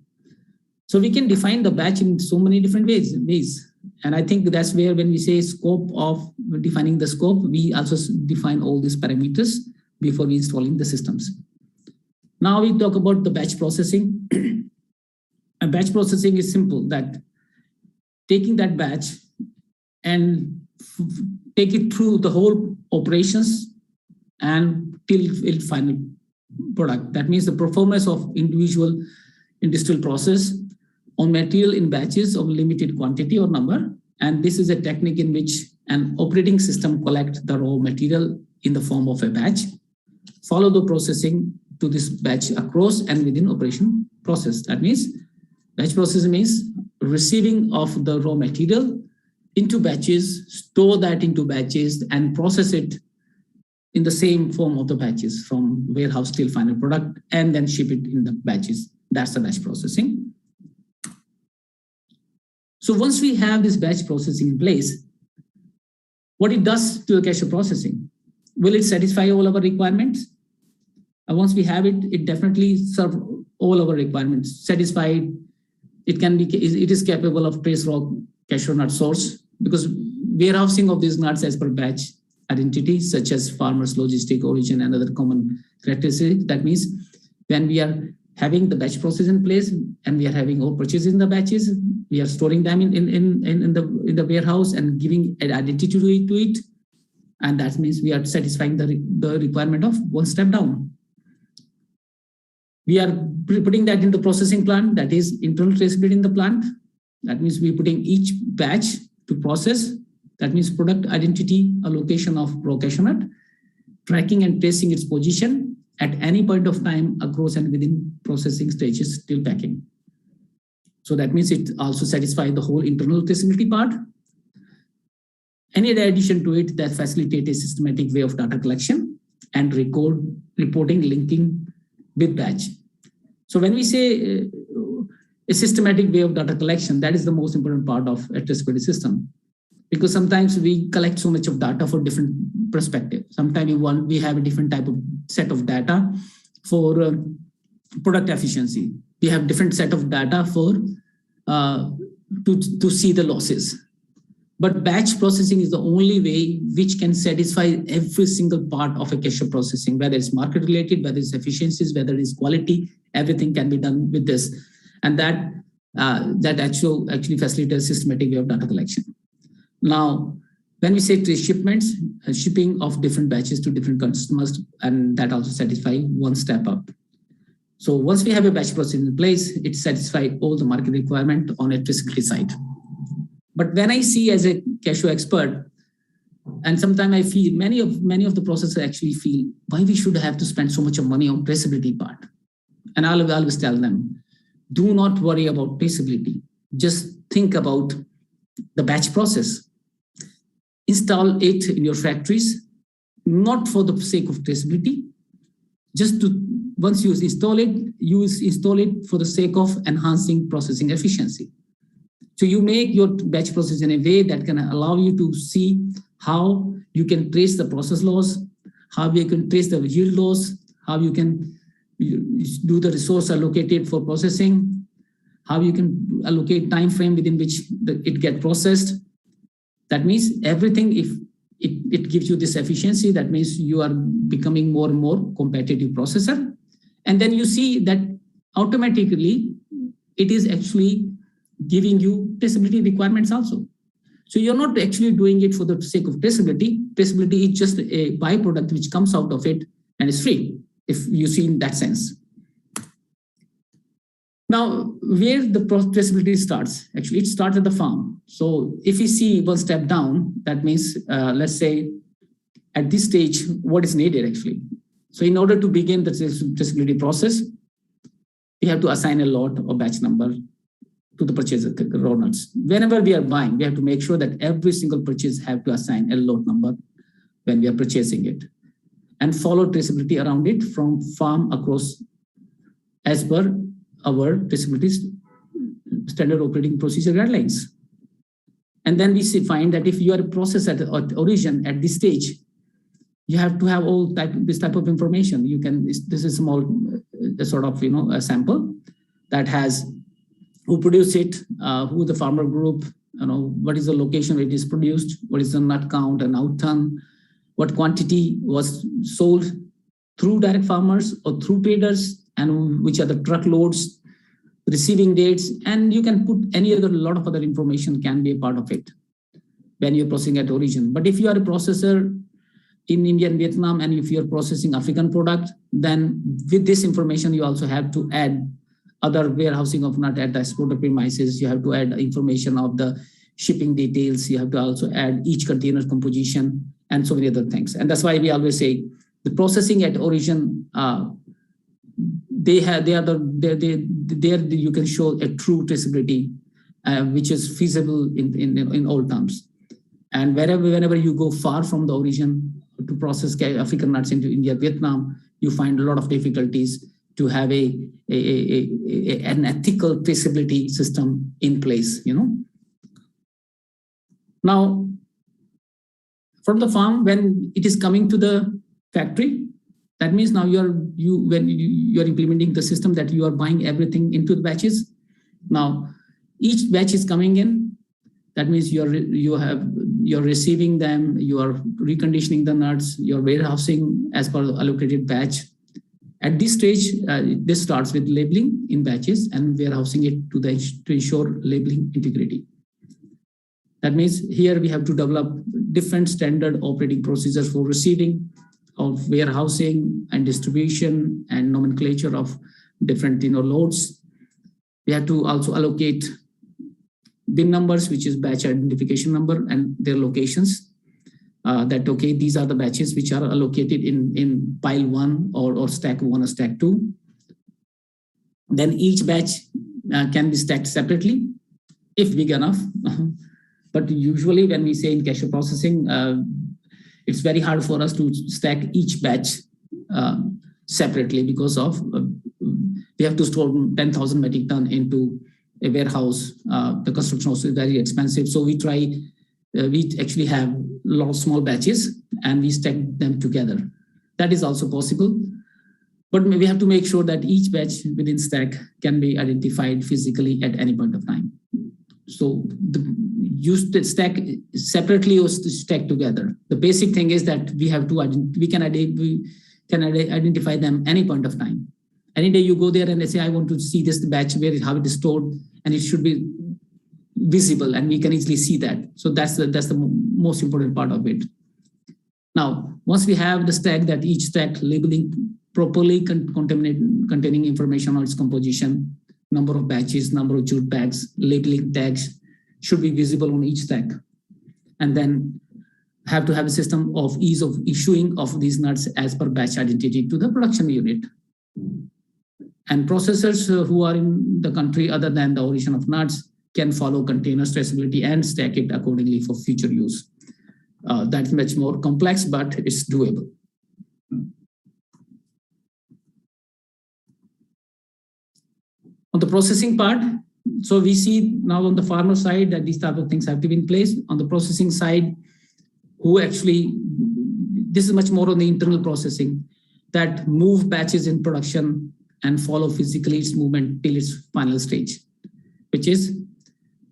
I: So we can define the batch in so many different ways. And I think that's where, when we say scope of defining the scope, we also define all these parameters before we installing the systems. Now we talk about the batch processing. And batch processing is simple, that taking that batch and take it through the whole operations and till its final product. That means the performance of individual industrial process on material in batches of limited quantity or number. And this is a technique in which an operating system collects the raw material in the form of a batch, follow the processing to this batch across and within operation process. That means batch processing means receiving of the raw material into batches, store that into batches, and process it in the same form of the batches from warehouse till final product, and then ship it in the batches. That's the batch processing. So once we have this batch processing in place, what it does to the Cashew processing? Will it satisfy all our requirements? Once we have it, it definitely serves all our requirements. Satisfied, it is capable of trace raw cashew nut source, because warehousing of these nuts as per batch identity, such as farmers, logistic, origin, and other common characteristics. That means when we are having the batch process in place and we are having all purchases in the batches, we are storing them in the warehouse and giving an identity to it. And that means we are satisfying the requirement of one step down. We are putting that into processing plant, that is internal traceability in the plant. That means we're putting each batch to process. That means product identity, a location of raw cashew nut, tracking and tracing its position at any point of time across and within processing stages till packing. So that means it also satisfies the whole internal traceability part. Any addition to it that facilitates a systematic way of data collection and reporting, linking with batch. So when we say a systematic way of data collection, that is the most important part of a traceability system. Because sometimes we collect so much of data for different perspectives. Sometimes we have a different type of set of data for product efficiency. We have different set of data for to see the losses. But batch processing is the only way which can satisfy every single part of a cashew processing, whether it's market related, whether it's efficiencies, whether it's quality, everything can be done with this. And that actually facilitates systematic way of data collection. Now, when we say shipments, shipping of different batches to different customers, and that also satisfies one step up. So once we have a batch processing in place, it satisfies all the market requirement on a traceability side. But when I see as a cashew expert, and sometimes I feel many of the processors actually feel why we should have to spend so much of money on traceability part. And I'll always tell them, do not worry about traceability. Just think about the batch process. Install it in your factories, not for the sake of traceability. Just to, once you install it for the sake of enhancing processing efficiency. So you make your batch process in a way that can allow you to see how you can trace the process loss, how you can trace the yield loss, how you can do the resource allocated for processing, how you can allocate time frame within which it get processed. That means everything, if it gives you this efficiency, that means you are becoming more and more competitive processor. And then you see that automatically it is actually giving you traceability requirements also. So you're not actually doing it for the sake of traceability. Traceability is just a byproduct which comes out of it and is free, if you see in that sense. Now, where the traceability starts, actually it starts at the farm. So if you see one step down, that means, let's say at this stage, what is needed actually. So in order to begin the traceability process, we have to assign a lot or batch number to the purchaser raw nuts. Whenever we are buying, we have to make sure that every single purchase have to assign a lot number when we are purchasing it, and follow traceability around it from farm across as per our traceability standard operating procedure guidelines. And then we find that if you are a processor at origin at this stage, you have to have all this type of information. You can, this is small sort of, a sample that has who produced it, who the farmer group, what is the location where it is produced, what is the nut count and out ton, what quantity was sold through direct farmers or through traders, and which are the truckloads, receiving dates, and you can put lot of other information can be a part of it when you're processing at origin. But if you are a processor in India and Vietnam, and if you're processing African product, then with this information, you also have to add other warehousing of nut at the exporter premises. You have to add information of the shipping details. You have to also add each container composition and so many other things. And that's why we always say the processing at origin, there you can show a true traceability, which is feasible in all terms. And whenever you go far from the origin to process African nuts into India, Vietnam, you find a lot of difficulties to have an ethical traceability system in place. Now, from the farm, when it is coming to the factory, that means now when you are implementing the system that you are buying everything into the batches. Now, each batch is coming in. That means you're receiving them, you are reconditioning the nuts, you're warehousing as per the allocated batch. At this stage, this starts with labeling in batches and warehousing it to ensure labeling integrity. That means here we have to develop different standard operating procedures for receiving, of warehousing and distribution and nomenclature of different loads. We have to also allocate bin numbers, which is batch identification number, and their locations. These are the batches which are allocated in pile 1 or stack 1 or stack 2. Then each batch can be stacked separately if big enough. But usually when we say in cashew processing, it's very hard for us to stack each batch separately because of we have to store 10,000 metric ton into a warehouse. The construction also is very expensive. So we actually have a lot of small batches and we stack them together. That is also possible. But we have to make sure that each batch within stack can be identified physically at any point of time. So you stack separately or stack together. The basic thing is that we can identify them any point of time. Any day you go there and they say, I want to see this batch, how it is stored, and it should be visible and we can easily see that. So that's the most important part of it. Now, once we have the stack, that each stack labeling properly containing information on its composition, number of batches, number of jute bags, labeling tags should be visible on each stack. And then have to have a system of ease of issuing of these nuts as per batch identity to the production unit. And processors who are in the country other than the origin of nuts can follow containers traceability and stack it accordingly for future use. That's much more complex, but it's doable. On the processing part, So we see now on the farmer side that these type of things have to be in place. On the processing side, who actually, this is much more on the internal processing, that move batches in production and follow physically its movement till its final stage, which is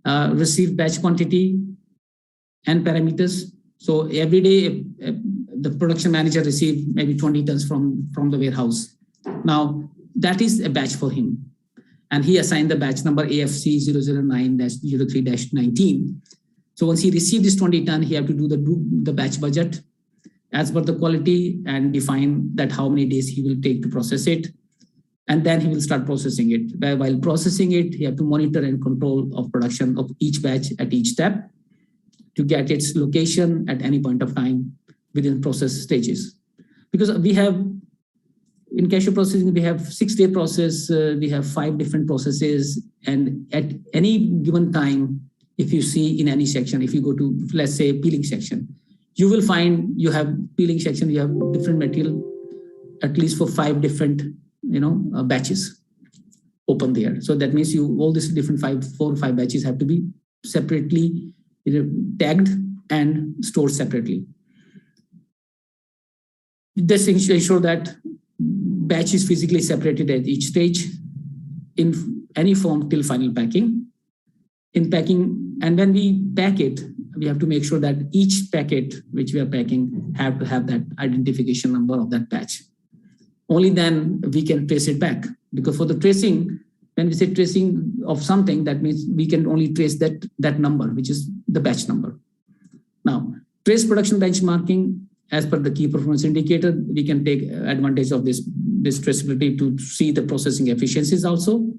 I: receive batch quantity and parameters. So every day, the production manager receives maybe 20 tons from the warehouse. Now, that is a batch for him. And he assigned the batch number AFC 009-03-19. So once he received this 20 ton, he have to do the batch budget as per the quality and define that how many days he will take to process it. And then he will start processing it. While processing it, he have to monitor and control of production of each batch at each step to get its location at any point of time within process stages. Because we have, in cashew processing, we have 6-day process, we have 5 different processes. And at any given time, if you see in any section, if you go to, let's say, peeling section, you will find you have peeling section, you have different material, at least for 5 different, batches open there. So that means all these different 4 or 5 batches have to be separately tagged and stored separately. This ensure that batch is physically separated at each stage in any form till final packing. In packing, and when we pack it, we have to make sure that each packet which we are packing have to have that identification number of that batch. Only then we can trace it back. Because for the tracing, when we say tracing of something, that means we can only trace that number, which is the batch number. Now, trace production benchmarking, as per the key performance indicator, we can take advantage of this traceability to see the processing efficiencies also.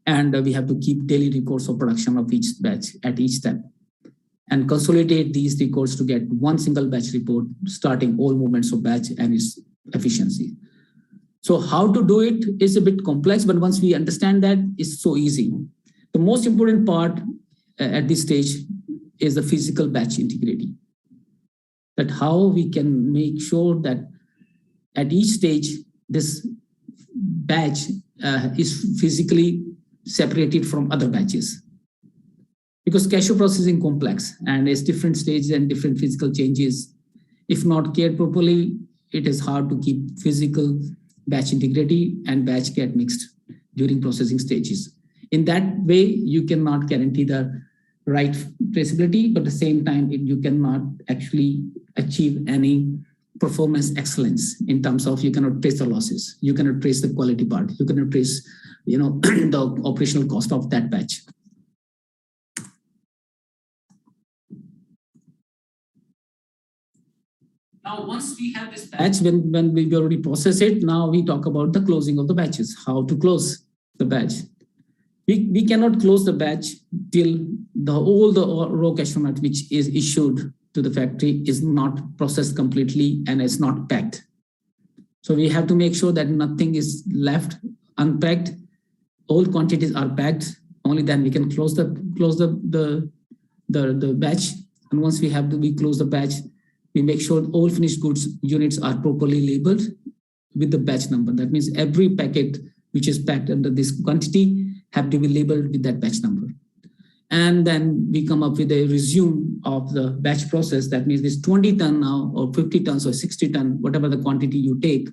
I: And we have to keep daily records of production of each batch at each step and consolidate these records to get one single batch report starting all movements of batch and its efficiency. So how to do it is a bit complex, but once we understand that, it's so easy. The most important part at this stage is the physical batch integrity. That how we can make sure that at each stage, this batch is physically separated from other batches. Because cashew processing complex and it's different stages and different physical changes. If not cared properly, it is hard to keep physical batch integrity and batch get mixed during processing stages. In that way, you cannot guarantee the right traceability, but at the same time, you cannot actually achieve any performance excellence in terms of you cannot trace the losses, you cannot trace the quality part, you cannot trace the operational cost of that batch. Now, once we have this batch, when we already process it, now we talk about the closing of the batches, how to close the batch. We cannot close the batch till all the raw cashew nut which is issued to the factory is not processed completely and it's not packed. So we have to make sure that nothing is left unpacked. All quantities are packed. Only then we can close the batch. And once we close the batch, we make sure all finished goods units are properly labeled with the batch number. That means every packet which is packed under this quantity have to be labeled with that batch number. And then we come up with a resume of the batch process. That means this 20 ton now, or 50 tons or 60 ton, whatever the quantity you take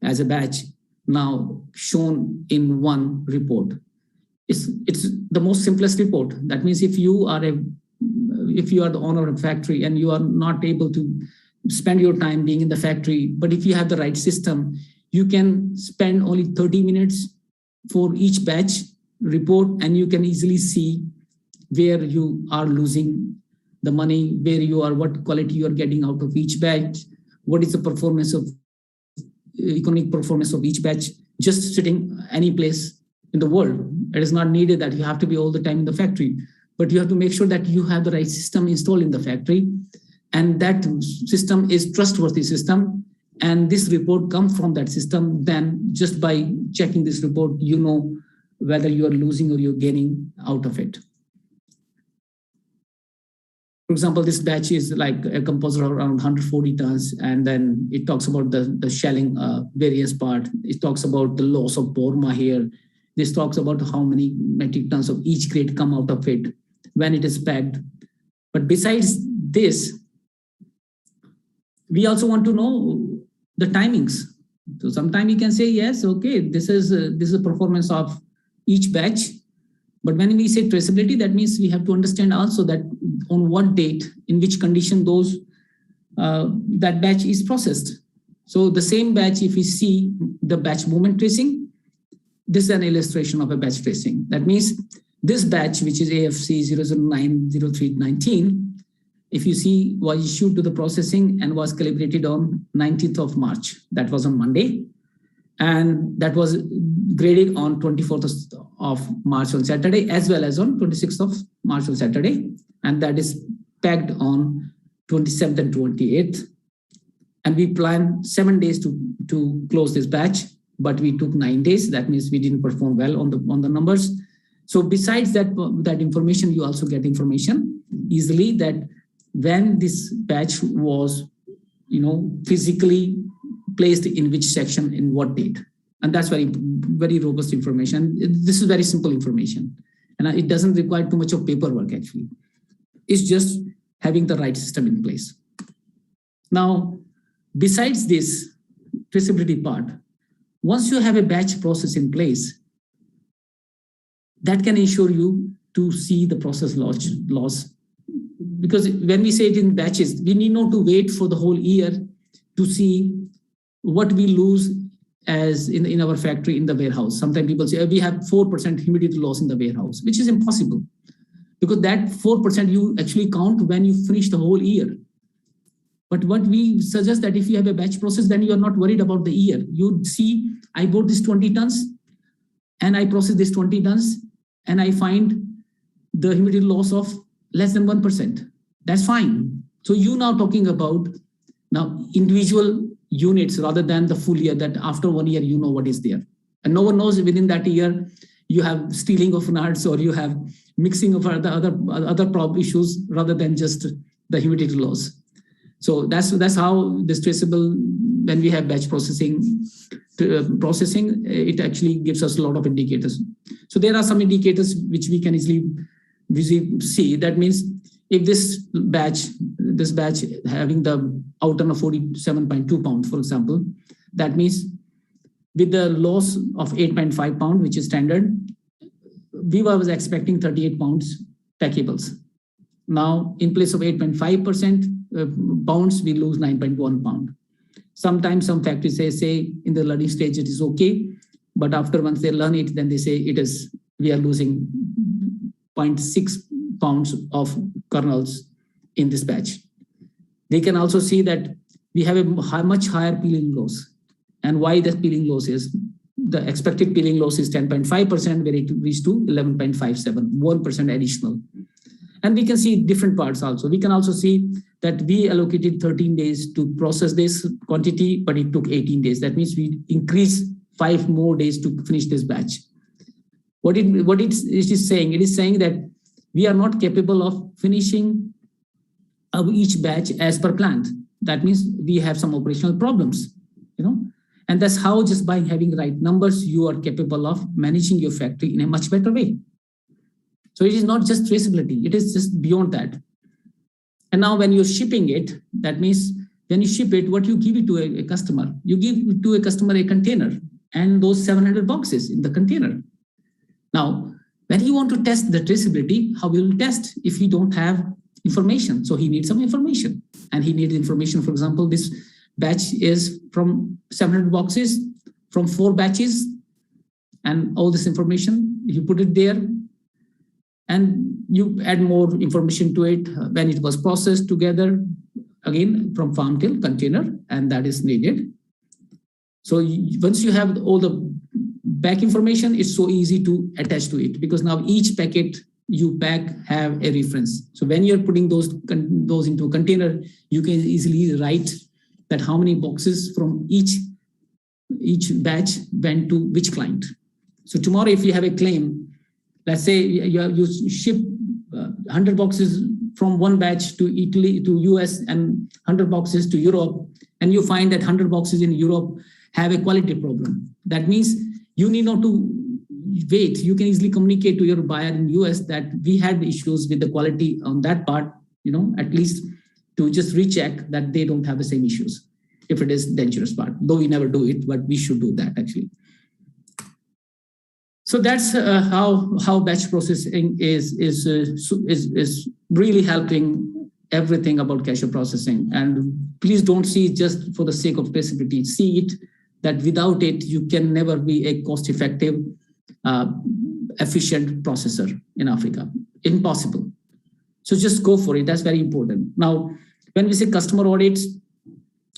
I: as a batch, now shown in one report. It's the most simplest report. That means if you are the owner of a factory and you are not able to spend your time being in the factory, but if you have the right system, you can spend only 30 minutes for each batch report and you can easily see where you are losing the money, where you are, what quality you are getting out of each batch, what is the economic performance of each batch, just sitting any place in the world. It is not needed that you have to be all the time in the factory, but you have to make sure that you have the right system installed in the factory and that system is trustworthy system. And this report comes from that system. Then just by checking this report, you know whether you are losing or you're gaining out of it. For example, this batch is like a composite of around 140 tons. And then it talks about the shelling variance part. It talks about the loss of Borma here. This talks about how many metric tons of each grade come out of it when it is packed. But besides this, we also want to know the timings. So sometimes you can say, yes, okay, this is a performance of each batch. But when we say traceability, that means we have to understand also that on what date, in which condition that batch is processed. So the same batch, if we see the batch movement tracing, this is an illustration of a batch tracing. That means this batch, which is AFC 0090319, if you see, was issued to the processing and was calibrated on 19th of March. That was on Monday. And that was graded on 24th of March on Saturday, as well as on 26th of March on Saturday. And that is packed on 27th and 28th. And we planned 7 days to close this batch, but we took 9 days. That means we didn't perform well on the numbers. So besides that information, you also get information easily that when this batch was, physically placed in which section in what date. And that's very, very robust information. This is very simple information. And it doesn't require too much of paperwork, actually. It's just having the right system in place. Now, besides this traceability part, once you have a batch process in place, that can ensure you to see the process loss. Because when we say it in batches, we need not to wait for the whole year to see what we lose as in our factory, in the warehouse. Sometimes people say, we have 4% humidity loss in the warehouse, which is impossible. Because that 4% you actually count when you finish the whole year. But what we suggest that if you have a batch process, then you are not worried about the year. You see, I bought this 20 tons and I process this 20 tons and I find the humidity loss of less than 1%. That's fine. So you now talking about now individual units rather than the full year, that after 1 year, you know what is there. And no one knows within that year, you have stealing of nuts or you have mixing of other problem issues rather than just the humidity loss. So that's how this traceable, when we have batch processing, it actually gives us a lot of indicators. So there are some indicators which we can easily see. That means if this batch having the outturn of 47.2 pounds, for example, that means with the loss of 8.5 pounds, which is standard, we was expecting 38 pounds packables. Now, in place of 8.5% pounds, we lose 9.1 pounds. Sometimes some factories say in the learning stage it is okay, but after once they learn it, then they say we are losing 0.6 pounds of kernels in this batch. They can also see that we have a much higher peeling loss. And why that peeling loss is, the expected peeling loss is 10.5%, where it reached to 11.57, 1% additional. And we can see different parts also. We can also see that we allocated 13 days to process this quantity, but it took 18 days. That means we increased 5 more days to finish this batch. What it is saying? It is saying that we are not capable of finishing each batch as per planned. That means we have some operational problems, and that's how just by having the right numbers, you are capable of managing your factory in a much better way. So it is not just traceability, it is just beyond that. And now when you're shipping it, that means when you ship it, what you give it to a customer, you give to a customer a container and those 700 boxes in the container. Now, when you want to test the traceability, how will you test if you don't have information? So he needs some information, and he needs information. For example, this batch is from 700 boxes from 4 batches, and all this information, you put it there, and you add more information to it when it was processed together, again, from farm till container, and that is needed. So once you have all the back information, it's so easy to attach to it, because now each packet you pack have a reference. So when you're putting those into a container, you can easily write that how many boxes from each batch went to which client. So tomorrow, if you have a claim, let's say you ship 100 boxes from one batch to Italy, to US, and 100 boxes to Europe, and you find that 100 boxes in Europe have a quality problem. That means you need not to wait. You can easily communicate to your buyer in US that we had issues with the quality on that part, at least to just recheck that they don't have the same issues if it is dangerous part. Though we never do it, but we should do that actually. So that's how batch processing is really helping everything about cashew processing. And please don't see it just for the sake of traceability. See it that without it, you can never be a cost-effective, efficient processor in Africa. Impossible. So just go for it. That's very important. Now, when we say customer audits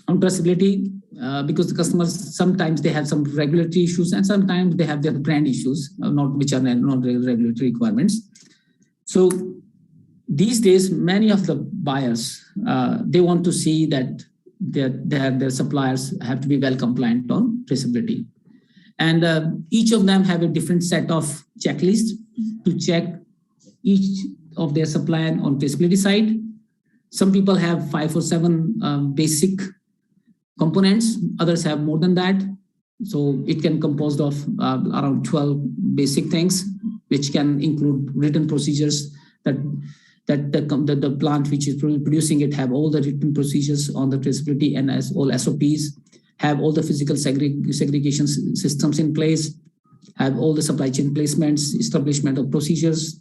I: on traceability, because the customers, sometimes they have some regulatory issues and sometimes they have their brand issues, which are not regulatory requirements. So these days, many of the buyers, they want to see that their suppliers have to be well compliant on traceability. And each of them have a different set of checklists to check each of their supplier on traceability side. Some people have 5 or 7 basic components, others have more than that. So it can composed of around 12 basic things, which can include written procedures that the plant which is producing it have all the written procedures on the traceability and as all SOPs, have all the physical segregation systems in place, have all the supply chain placements, establishment of procedures,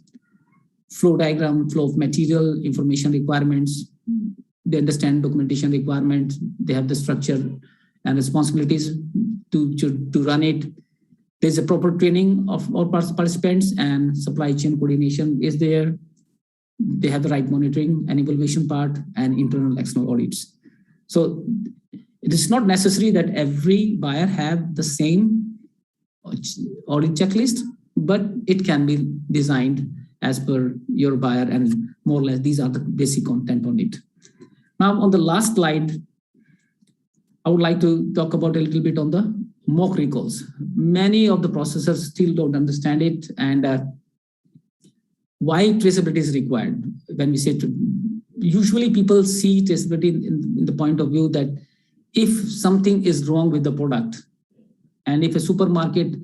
I: flow diagram, flow of material, information requirements. They understand documentation requirements. They have the structure and responsibilities to run it. There's a proper training of all participants and supply chain coordination is there. They have the right monitoring and evaluation part and internal external audits. So it is not necessary that every buyer have the same audit checklist, but it can be designed as per your buyer and more or less these are the basic content on it. Now on the last slide, I would like to talk about a little bit on the mock recalls. Many of the processors still don't understand it and why traceability is required. When we say usually people see traceability in the point of view that if something is wrong with the product and if a supermarket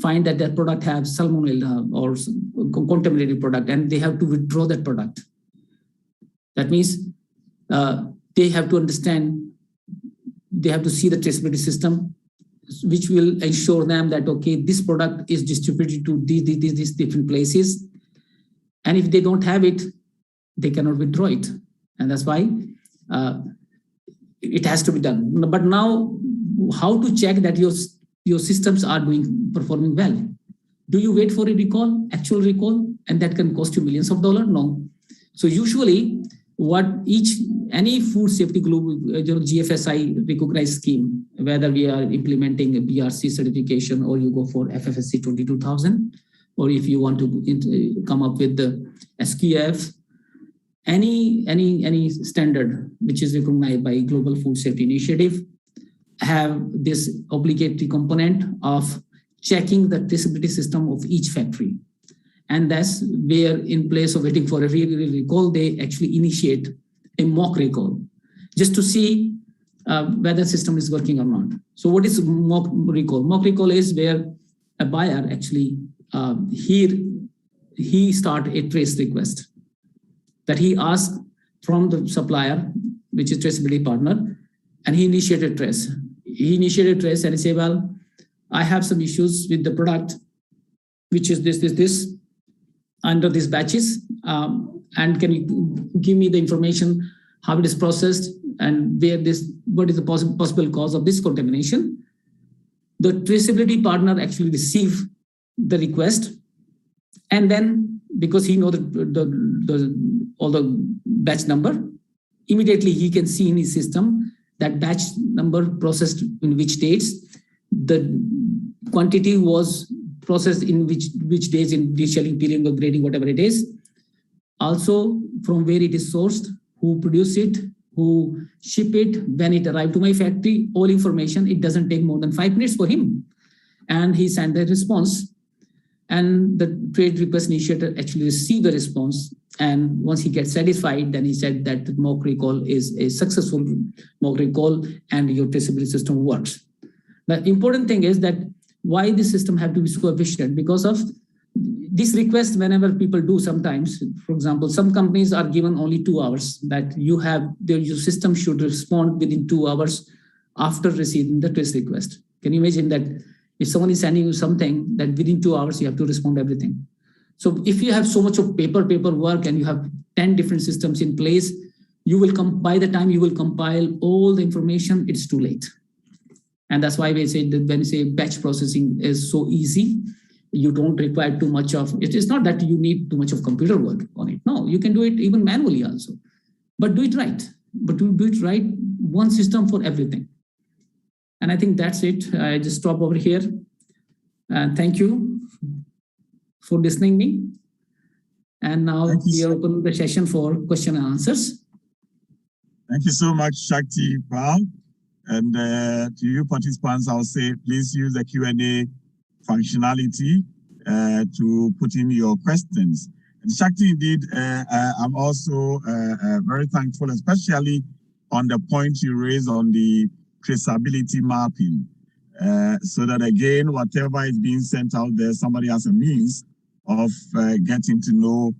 I: find that their product has salmonella or contaminated product and they have to withdraw that product, that means they have to understand, they have to see the traceability system, which will ensure them that, okay, this product is distributed to these different places. And if they don't have it, they cannot withdraw it. And that's why it has to be done. But now, how to check that your systems are performing well? Do you wait for a recall, actual recall, and that can cost you millions of dollars? No. So usually, what any food safety global GFSI recognized scheme, whether we are implementing a BRC certification or you go for FFSC 22000, or if you want to come up with the SQF, any standard which is recognized by Global Food Safety Initiative have this obligatory component of checking the traceability system of each factory. And that's where in place of waiting for a real recall, they actually initiate a mock recall just to see whether the system is working or not. So what is mock recall? Mock recall is where a buyer actually, he start a trace request that he asked from the supplier, which is traceability partner, and he initiated trace. He initiated trace and he said, well, I have some issues with the product, which is this, under these batches. And can you give me the information, how it is processed and what is the possible cause of this contamination? The traceability partner actually receive the request. And then because he knows all the batch number, immediately he can see in his system that batch number processed in which dates, the quantity was processed in which days in deshelling period or grading, whatever it is. Also from where it is sourced, who produced it, who ship it, when it arrived to my factory, all information. It doesn't take more than 5 minutes for him. And he sent the response. And the trade request initiator actually received the response. And once he gets satisfied, then he said that the mock recall is a successful mock recall and your traceability system works. The important thing is that Why this system have to be so efficient? Because of this request, whenever people do sometimes, for example, some companies are given only 2 hours that your system should respond within 2 hours after receiving the trace request. Can you imagine that if someone is sending you something that within 2 hours you have to respond to everything? So if you have so much of paper work and you have 10 different systems in place, you will by the time you will compile all the information, it's too late. And that's why we say that when we say batch processing is so easy, you don't require too much of it. It's not that you need too much of computer work on it. No, you can do it even manually also, but do it right. But to do it right, one system for everything. And I think that's it. I just stop over here. Thank you for listening me. And now we open the session for question and answers.
H: Thank you so much, Shakti Pal. And to you participants, I'll say, please use the Q&A functionality to put in your questions. And Shakti, indeed, I'm also very thankful, especially on the point you raised on the traceability mapping, so that again, whatever is being sent out there, somebody has a means of getting to know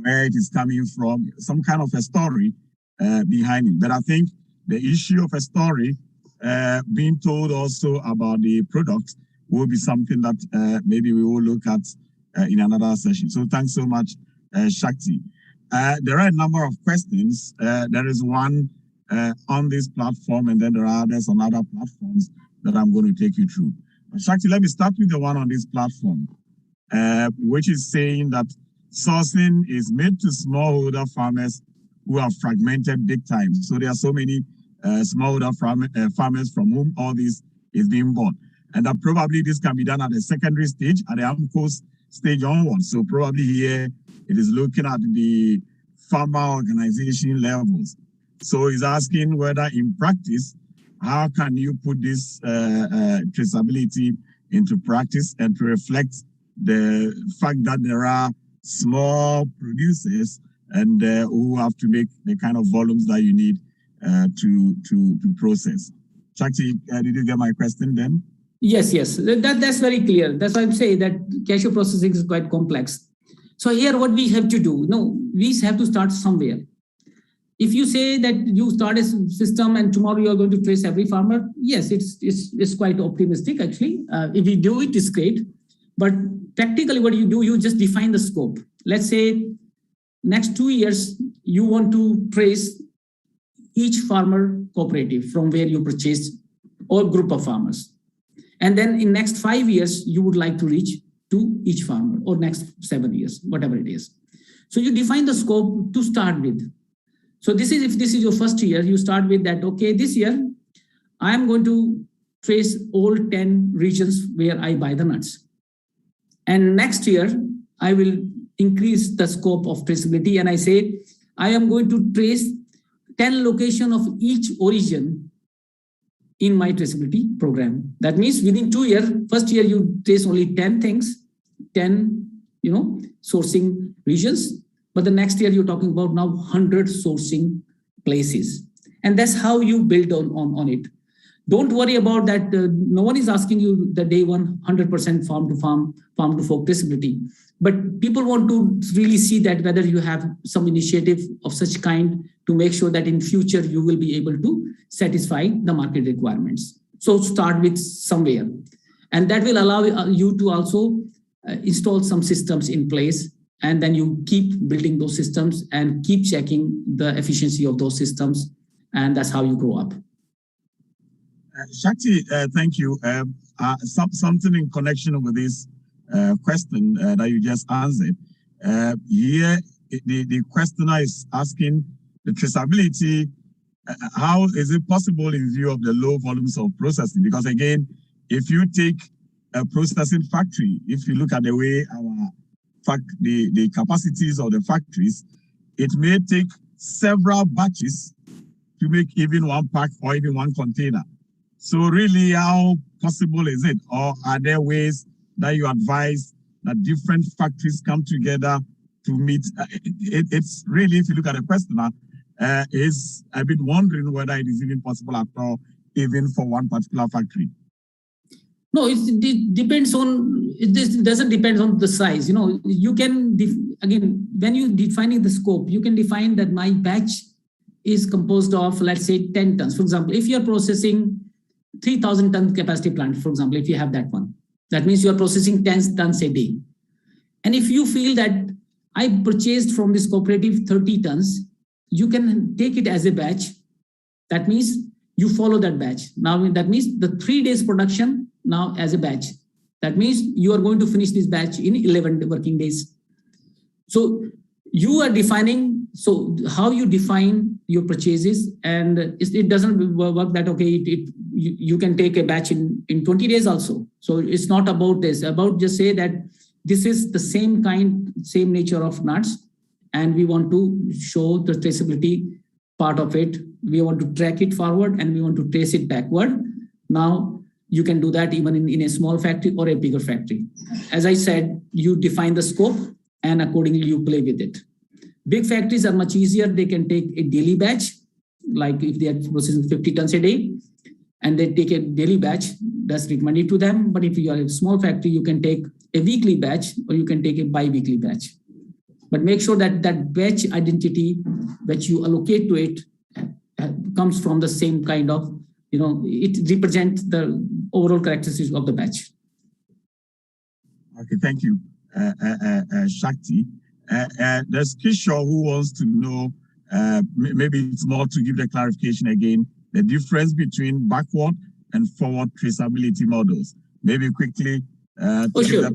H: where it is coming from, some kind of a story behind it. But I think the issue of a story being told also about the product will be something that maybe we will look at in another session. So thanks so much, Shakti. There are a number of questions. There is one on this platform, and then there are others on other platforms that I'm going to take you through. Shakti, let me start with the one on this platform, which is saying that sourcing is made to smallholder farmers who are fragmented big time. So there are so many smallholder farmers from whom all this is being bought. And that probably this can be done at the secondary stage, at the AMCO stage onwards. So probably here it is looking at the farmer organization levels. So he's asking whether in practice, how can you put this traceability into practice and to reflect the fact that there are small producers and who have to make the kind of volumes that you need to process. Shakti, did you get my question then?
I: Yes. That's very clear. That's why I'm saying that cashew processing is quite complex. So here what we have to do, we have to start somewhere. If you say that you start a system and tomorrow you're going to trace every farmer, yes, it's quite optimistic actually. If you do it, it's great. But practically what you do, you just define the scope. Let's say next 2 years, you want to trace each farmer cooperative from where you purchased or group of farmers. And then in next 5 years, you would like to reach to each farmer, or next 7 years, whatever it is. So you define the scope to start with. So if this is your first year, you start with that, okay, this year, I'm going to trace all 10 regions where I buy the nuts. And next year, I will increase the scope of traceability. And I say, I am going to trace 10 locations of each origin in my traceability program. That means within 2 years, first year you trace only 10 things, 10, sourcing regions. But the next year you're talking about now 100 sourcing places. And that's how you build on it. Don't worry about that. No one is asking you the day 100% farm to fork traceability. But people want to really see that whether you have some initiative of such kind to make sure that in future you will be able to satisfy the market requirements. So start with somewhere. And that will allow you to also install some systems in place. And then you keep building those systems and keep checking the efficiency of those systems. And that's how you grow up.
H: Shakti, thank you. Something in connection with this question that you just answered. Here, the questioner is asking the traceability. How is it possible in view of the low volumes of processing? Because again, if you take a processing factory, if you look at the way the capacities of the factories, it may take several batches to make even one pack or even one container. So really, how possible is it? Or are there ways that you advise that different factories come together to meet? It's really, if you look at the questioner, I've been wondering whether it is even possible at all, even for one particular factory.
I: No, it depends on, this doesn't depend on the size. You can, again, when you're defining the scope, you can define that my batch is composed of, let's say, 10 tons. For example, if you're processing 3,000 ton capacity plant, for example, if you have that one, that means you're processing 10 tons a day. And if you feel that I purchased from this cooperative 30 tons, you can take it as a batch. That means you follow that batch. Now, that means the 3 days production now as a batch. That means you are going to finish this batch in 11 working days. So you are defining, so how you define your purchases, and it doesn't work that, okay, you can take a batch in 20 days also. So it's not about this, about just say that this is the same nature of nuts, and we want to show the traceability part of it. We want to track it forward and we want to trace it backward. Now you can do that even in a small factory or a bigger factory. As I said, you define the scope and accordingly you play with it. Big factories are much easier. They can take a daily batch, like if they are processing 50 tons a day, and they take a daily batch, that's recommended to them. But if you are a small factory, you can take a weekly batch or you can take a bi-weekly batch. But make sure that that batch identity that you allocate to it comes from the same kind of, it represents the overall characteristics of the batch.
H: Okay, thank you, Shakti. There's Kishore who wants to know, maybe it's more to give the clarification again, the difference between backward and forward traceability models. Maybe quickly,
I: sure.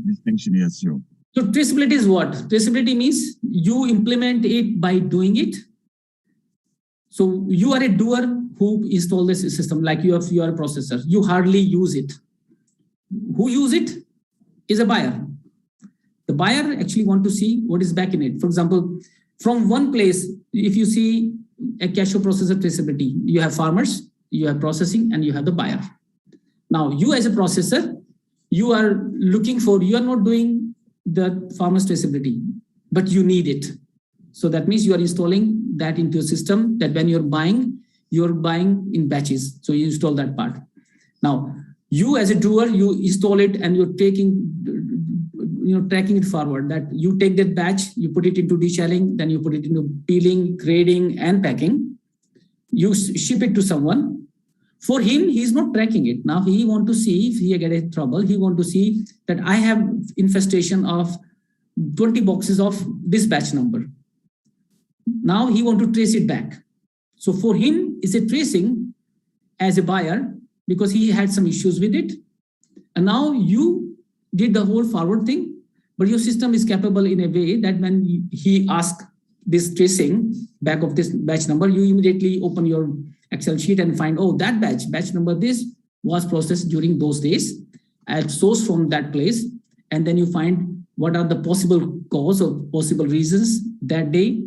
H: Distinction, yes, sure.
I: So traceability is what? Traceability means you implement it by doing it. So you are a doer who install this system, like you are a processor. You hardly use it. Who use it is a buyer. The buyer actually want to see what is back in it. For example, from one place, if you see a cashew processor traceability, you have farmers, you have processing, and you have the buyer. Now, you as a processor, you are not doing the farmer's traceability, but you need it. So that means you are installing that into a system that when you're buying in batches. So you install that part. Now, you as a doer, you install it and you're tracking it forward, that you take that batch, you put it into deshelling, then you put it into peeling, grading, and packing. You ship it to someone. For him, he's not tracking it. Now he want to see if he get a trouble. He want to see that I have infestation of 20 boxes of this batch number. Now he want to trace it back. So for him, is it tracing as a buyer because he had some issues with it. And now you did the whole forward thing, but your system is capable in a way that when he asks this tracing back of this batch number, you immediately open your Excel sheet and find, oh, that batch number, this was processed during those days at source from that place. And then you find what are the possible cause or possible reasons that day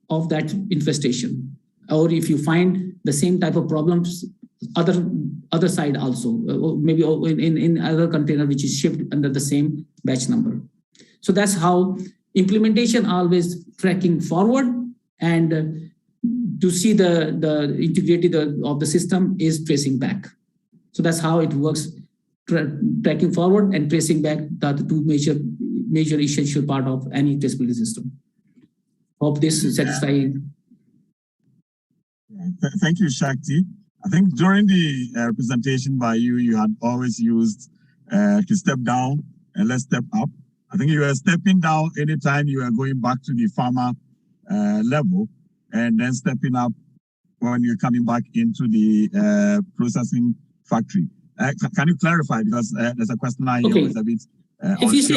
I: of that infestation. Or if you find the same type of problems, other side also, or maybe in other container which is shipped under the same batch number. So that's how implementation always tracking forward, and to see the integrity of the system is tracing back. So that's how it works, tracking forward and tracing back, the two major essential part of any traceability system. Hope this satisfies.
H: Thank you, Shakti. I think during the presentation by you, you had always used to step down and let's step up. I think you were stepping down anytime you are going back to the farmer level, and then stepping up when you're coming back into the processing factory. Can you clarify? Because there's a question I hear is a bit
I: if you say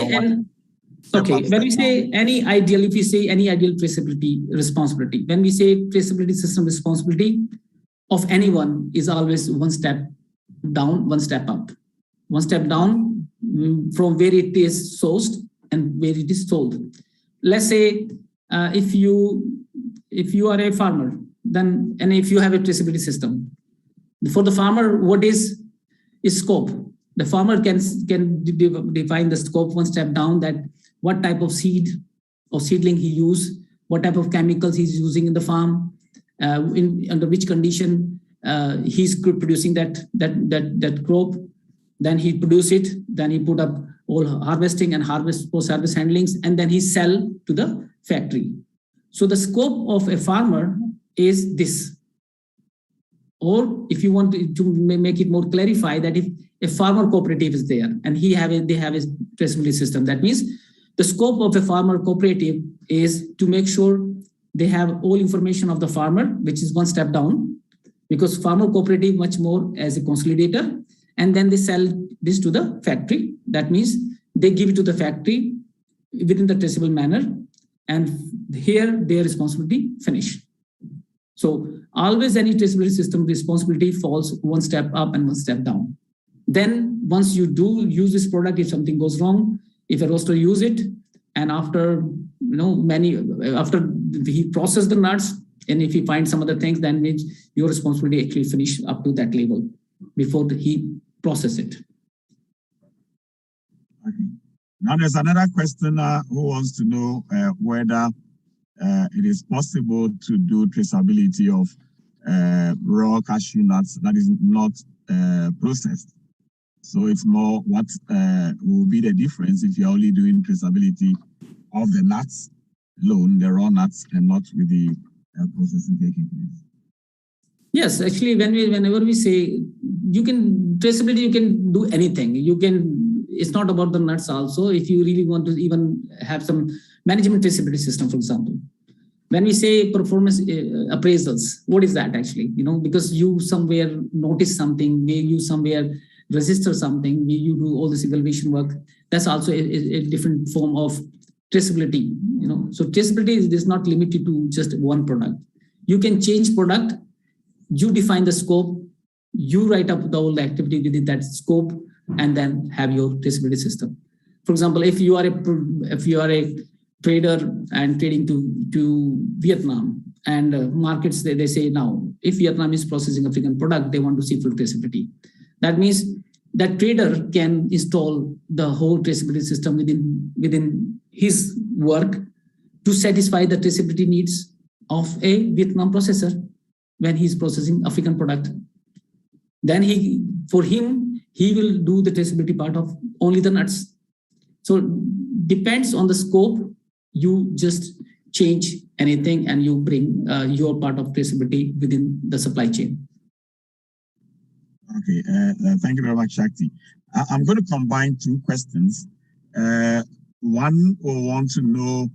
I: when we say any ideal, if you say any ideal traceability responsibility, when we say traceability system responsibility of anyone is always one step down, one step up. One step down from where it is sourced and where it is sold. Let's say if you are a farmer, then and if you have a traceability system, for the farmer, what is scope? The farmer can define the scope one step down, that what type of seed or seedling he use, what type of chemicals he's using in the farm, under which condition he's producing that crop, then he produce it, then he put up all harvesting and post-harvest handlings, and then he sell to the factory. So the scope of a farmer is this. Or if you want to make it more clarify, that if a farmer cooperative is there and they have a traceability system, that means the scope of a farmer cooperative is to make sure they have all information of the farmer, which is one step down, because farmer cooperative much more as a consolidator, and then they sell this to the factory. That means they give it to the factory within the traceable manner, and here their responsibility finish. So always any traceability system responsibility falls one step up and one step down. Then once you do use this product, if something goes wrong, if a roaster use it, and after after he process the nuts, and if he finds some other things, then your responsibility actually finish up to that level before he process it.
H: Okay. Now there's another questioner who wants to know whether it is possible to do traceability of raw cashew nuts that is not processed. So it's more what will be the difference if you're only doing traceability of the nuts alone, the raw nuts, and not with the processing taking place.
I: Yes, actually, whenever we say traceability, you can do anything. It's not about the nuts also. If you really want to even have some management traceability system, for example, when we say performance appraisals, what is that actually? Because you somewhere notice something, maybe you somewhere register something, maybe you do all this evaluation work. That's also a different form of traceability. So traceability is not limited to just one product. You can change product. You define the scope, you write up the whole activity within that scope, and then have your traceability system. For example, if you are a trader and trading to Vietnam, and markets, they say now, if Vietnam is processing African product, they want to see full traceability. That means that trader can install the whole traceability system within his work to satisfy the traceability needs of a Vietnam processor when he's processing African product. Then he will do the traceability part of only the nuts. So depends on the scope, you just change anything and you bring your part of traceability within the supply chain.
H: Okay, thank you very much, Shakti. I'm going to combine two questions. One will want to know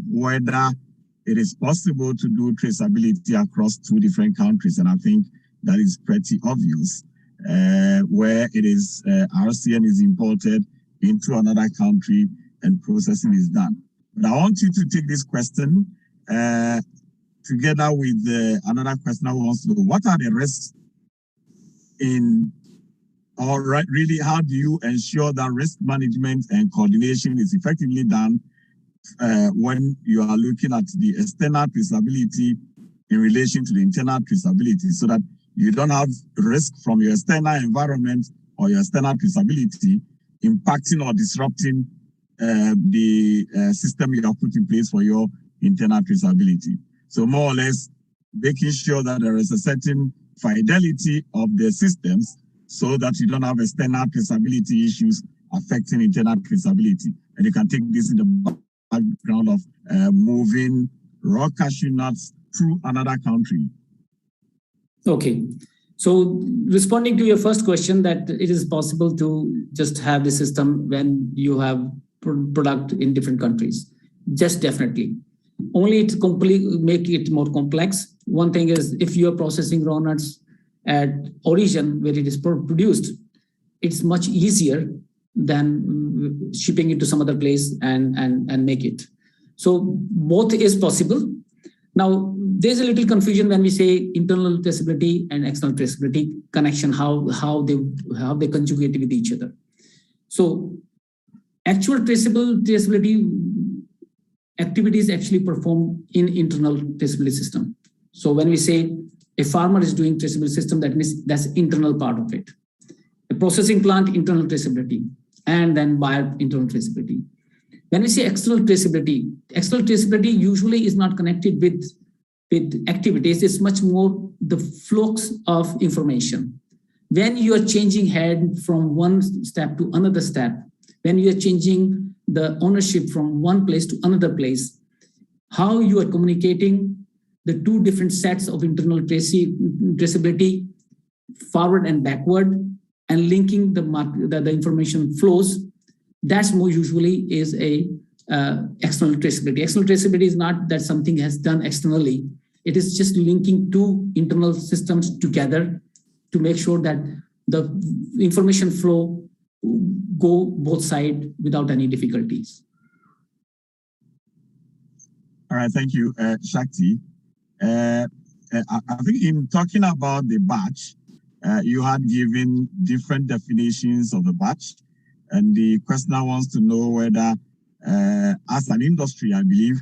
H: whether it is possible to do traceability across two different countries, and I think that is pretty obvious, where it is RCN is imported into another country and processing is done. But I want you to take this question together with another question who wants to know, what are the risks really, how do you ensure that risk management and coordination is effectively done when you are looking at the external traceability in relation to the internal traceability, so that you don't have risk from your external environment or your external traceability impacting or disrupting the system you have put in place for your internal traceability. So more or less making sure that there is a certain fidelity of the systems so that you don't have external traceability issues affecting internal traceability. And you can take this in the background of moving raw cashew nuts to another country.
I: Okay. So responding to your first question, that it is possible to just have the system when you have product in different countries. Just definitely. Only it make it more complex. One thing is, if you are processing raw nuts at origin where it is produced, it's much easier than shipping it to some other place and make it. So both is possible. Now, there's a little confusion when we say internal traceability and external traceability connection, how they conjugate with each other. So actual traceability activities actually performed in internal traceability system. So when we say a farmer is doing traceability system, that means that's internal part of it. A processing plant, internal traceability, and then buyer, internal traceability. When we say external traceability usually is not connected with activities. It's much more the flux of information. when you are changing head from one step to another step, when you are changing the ownership from one place to another place, how you are communicating the two different sets of internal traceability, forward and backward, and linking the information flows, that's more usually is a external traceability. External traceability is not that something has done externally. It is just linking two internal systems together to make sure that the information flow go both sides without any difficulties.
H: All right, thank you, Shakti. I think in talking about the batch, you had given different definitions of the batch, and the questioner wants to know whether, as an industry, I believe,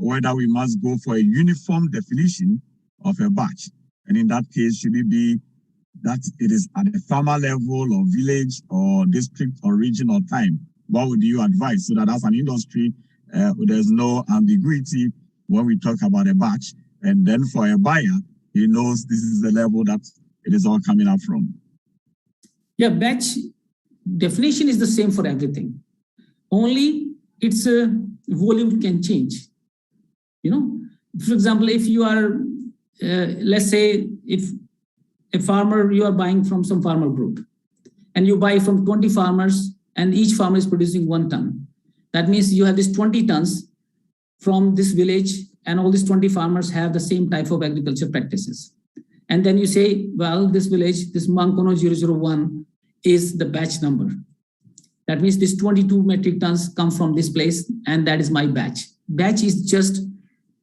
H: whether we must go for a uniform definition of a batch. And in that case, should it be that it is at the farmer level or village or district or region or time? What would you advise so that as an industry, there's no ambiguity when we talk about a batch? And then for a buyer, he knows this is the level that it is all coming up from.
I: Yeah, batch definition is the same for everything. Only its volume can change. You know, for example, if you are, let's say, if a farmer, you are buying from some farmer group, and you buy from 20 farmers, and each farmer is producing 1 ton. That means you have this 20 tons from this village, and all these 20 farmers have the same type of agriculture practices. And then you say, well, this village, this Mankono 001 is the batch number. That means this 22 metric tons come from this place, and that is my batch. Batch is just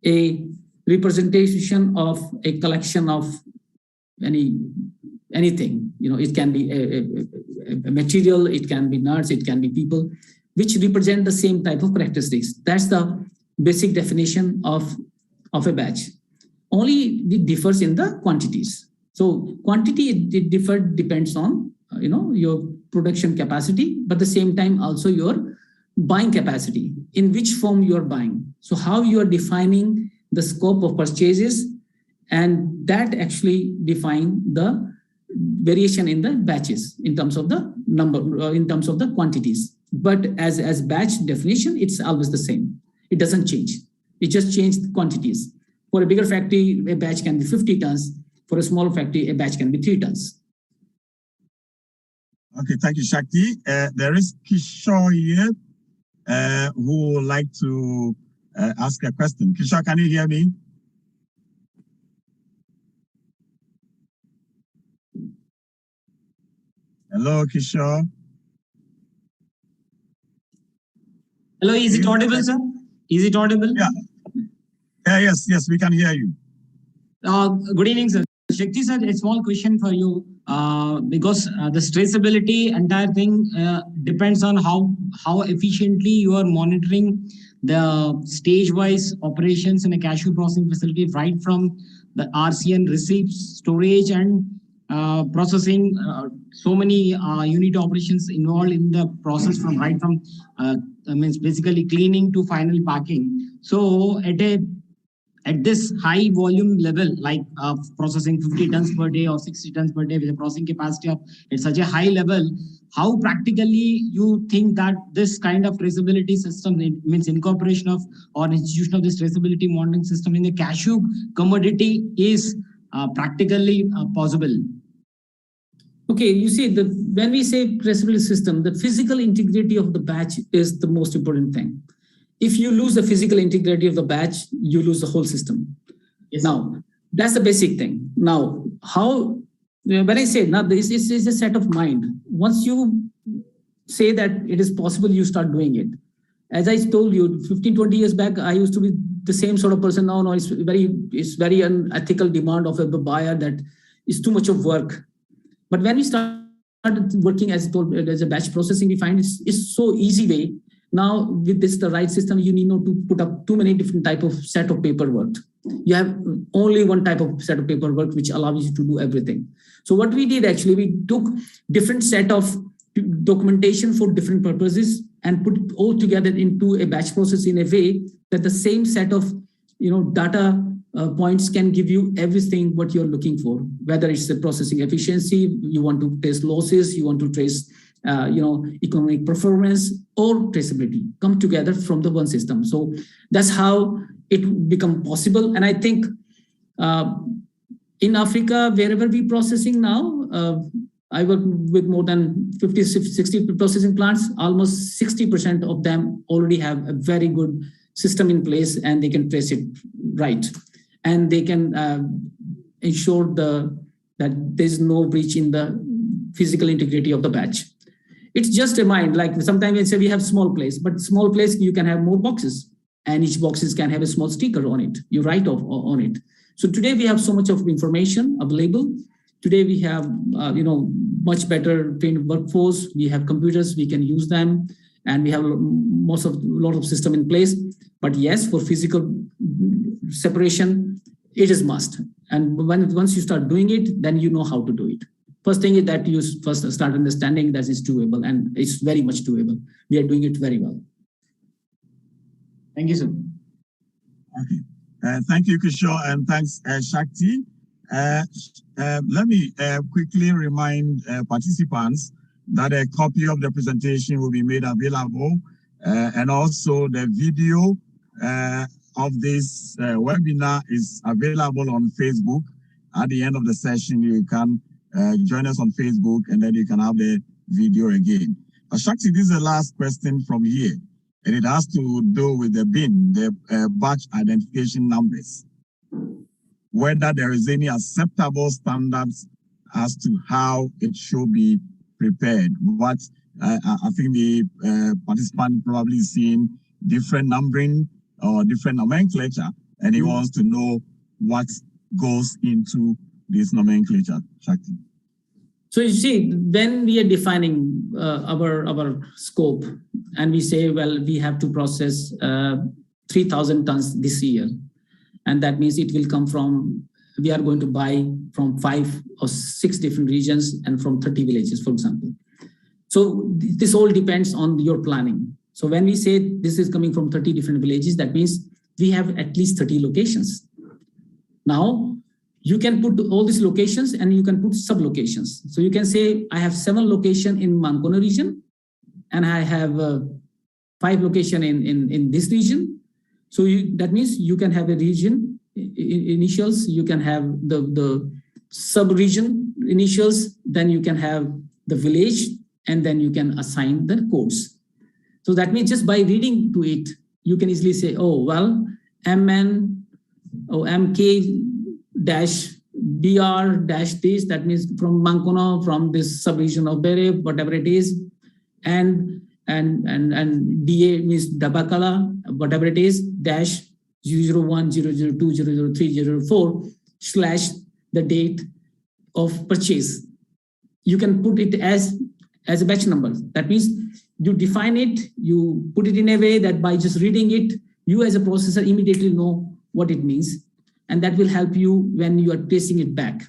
I: a representation of a collection of anything. You know, it can be a material, it can be nuts, it can be people, which represent the same type of characteristics. That's the basic definition of a batch. Only it differs in the quantities. So quantity, it depends on your production capacity, but at the same time also your buying capacity, in which form you are buying. So how you are defining the scope of purchases, and that actually define the variation in the batches in terms of the number, in terms of the quantities. But as batch definition, it's always the same. It doesn't change. It just changes the quantities. For a bigger factory, a batch can be 50 tons. For a smaller factory, a batch can be 3 tons.
H: Okay, thank you, Shakti. There is Kishore here who would like to ask a question. Kishore, can you hear me? Hello, Kishore.
J: Hello, is it audible, sir? Is it audible?
H: Yeah. Yes, we can hear you.
J: Good evening, sir. Shakti, sir, a small question for you. Because the traceability entire thing depends on how efficiently you are monitoring the stage-wise operations in a cashew processing facility, right from the RCN receipts, storage, and processing. So many unit operations involved in the process, from means basically cleaning to final packing. So at this high volume level, like processing 50 tons per day or 60 tons per day with a processing capacity of at such a high level, how practically you think that this kind of traceability system, it means incorporation of or institution of this traceability monitoring system in the cashew commodity is practically possible?
I: Okay, you see, when we say traceability system, the physical integrity of the batch is the most important thing. If you lose the physical integrity of the batch, you lose the whole system. Yes. Now, that's the basic thing. Now, when I say, now this is a set of mind. Once you say that it is possible, you start doing it. As I told you, 15, 20 years back, I used to be the same sort of person. Now, it's very unethical demand of a buyer that is too much of work. But when we started working as a batch processing, we find it's so easy way. Now with the right system, you need not to put up too many different type of set of paperwork. You have only one type of set of paperwork which allows you to do everything. So what we did actually, we took different set of documentation for different purposes and put it all together into a batch process in a way that the same set of data points can give you everything what you're looking for, whether it's the processing efficiency, you want to trace losses, you want to trace economic performance or traceability come together from the one system. So that's how it become possible. And I think in Africa, wherever we processing now, I work with more than 50, 60 processing plants. Almost 60% of them already have a very good system in place, and they can trace it right. And they can ensure that there's no breach in the physical integrity of the batch. It's just a mind, like sometimes we say we have small place, but small place, you can have more boxes, and each boxes can have a small sticker on it. You write off on it. So today we have so much of information available. Today we have, much better trained workforce. We have computers, we can use them, and we have a lot of system in place. But yes, for physical separation, it is must. And once you start doing it, then you know how to do it. First thing is that you first start understanding that it's doable, and it's very much doable. We are doing it very well.
J: Thank you, sir.
H: Okay. Thank you, Kishore, and thanks, Shakti. Let me quickly remind participants that a copy of the presentation will be made available, and also the video of this webinar is available on Facebook. At the end of the session, you can join us on Facebook, and then you can have the video again. Shakti, this is the last question from here, and it has to do with the BIN, the batch identification numbers. Whether there is any acceptable standards as to how it should be prepared. But I think the participant probably seen different numbering or different nomenclature, and he wants to know what goes into this nomenclature, Shakti.
I: So you see, when we are defining our scope, and we say, well, we have to process 3,000 tons this year, and that means it will come from, we are going to buy from 5 or 6 different regions and from 30 villages, for example. So this all depends on your planning. So when we say this is coming from 30 different villages, that means we have at least 30 locations. Now, you can put all these locations and you can put sub-locations. So you can say, I have 7 locations in Mankono region, and I have 5 locations in this region. So that means you can have a region initials, you can have the sub-region initials, then you can have the village, and then you can assign the codes. So that means just by reading to it, you can easily say, oh, well, MN or MK dash BR dash this, that means from Mankono, from this sub-region of Bere, whatever it is, and DA means Dabakala, whatever it is, dash 001, 002, 003, 004 / the date of purchase. You can put it as a batch number. That means you define it, you put it in a way that by just reading it, you as a processor immediately know what it means. And that will help you when you are tracing it back.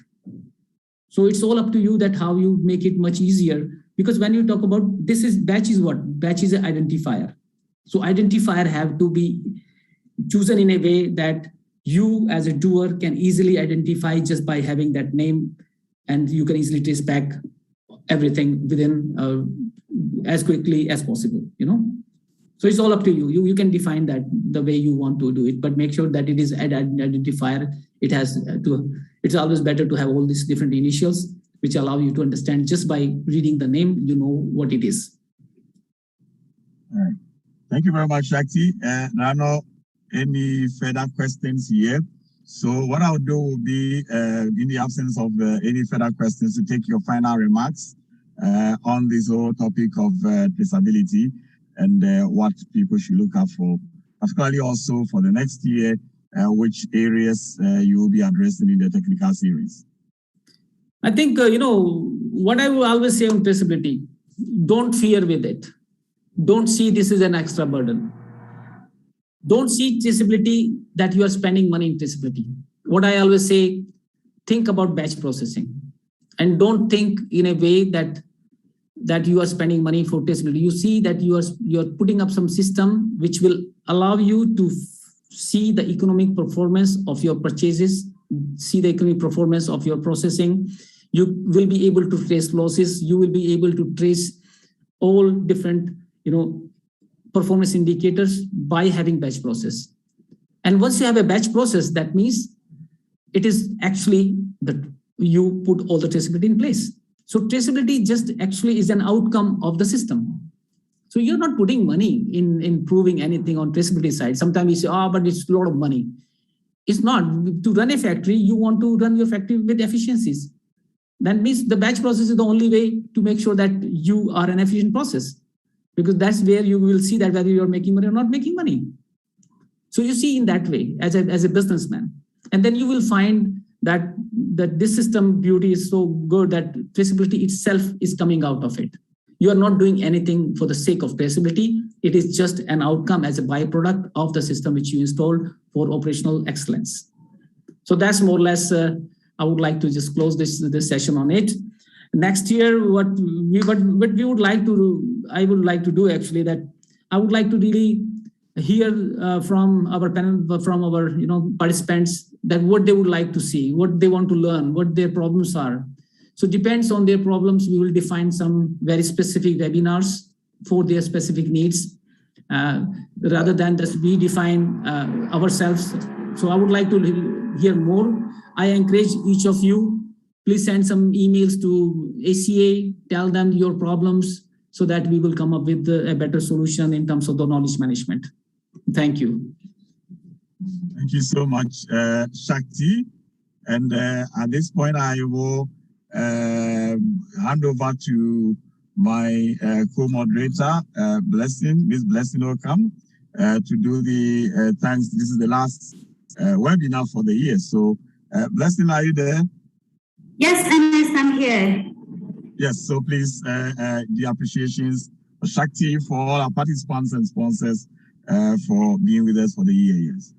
I: So it's all up to you that how you make it much easier. Because when you talk about this is batch is what? Batch is an identifier. So identifier have to be chosen in a way that you as a doer can easily identify just by having that name, and you can easily trace back everything within as quickly as possible, So it's all up to you. You can define that the way you want to do it, but make sure that it is an identifier. It's always better to have all these different initials, which allow you to understand just by reading the name, you know what it is.
H: All right. Thank you very much, Shakti. Nano, any further questions here? So what I'll do will be, in the absence of any further questions, to take your final remarks on this whole topic of traceability and what people should look out for, particularly also for the next year, which areas you will be addressing in the technical series.
I: I think, what I will always say on traceability, don't fear with it. Don't see this as an extra burden. Don't see traceability that you are spending money in traceability. What I always say, think about batch processing, and don't think in a way that you are spending money for traceability. You see that you are putting up some system which will allow you to see the economic performance of your purchases, see the economic performance of your processing. You will be able to trace losses. You will be able to trace all different, performance indicators by having batch process. And once you have a batch process, that means it is actually that you put all the traceability in place. So traceability just actually is an outcome of the system. So you're not putting money in improving anything on traceability side. Sometimes you say, but it's a lot of money. It's not. To run a factory, you want to run your factory with efficiencies. That means the batch process is the only way to make sure that you are an efficient process, because that's where you will see that whether you're making money or not making money. So you see in that way as a businessman. And then you will find that this system beauty is so good that traceability itself is coming out of it. You are not doing anything for the sake of traceability. It is just an outcome as a byproduct of the system which you installed for operational excellence. So that's more or less, I would like to just close this session on it. Next year, what we would like to do, I would like to do actually that I would like to really hear from our panel, from our participants, that what they would like to see, what they want to learn, what their problems are. So depends on their problems, we will define some very specific webinars for their specific needs, rather than just we define ourselves. So I would like to hear more. I encourage each of you, please send some emails to ACA, tell them your problems so that we will come up with a better solution in terms of the knowledge management. Thank you.
H: Thank you so much, Shakti. And at this point, I will hand over to my co-moderator, Blessing. Miss Blessing will come to do the thanks. This is the last webinar for the year. So, Blessing, are you there?
K: Yes, I'm here.
H: Yes, so please, the appreciations for Shakti, for all our participants and sponsors for being with us for the year. Yes.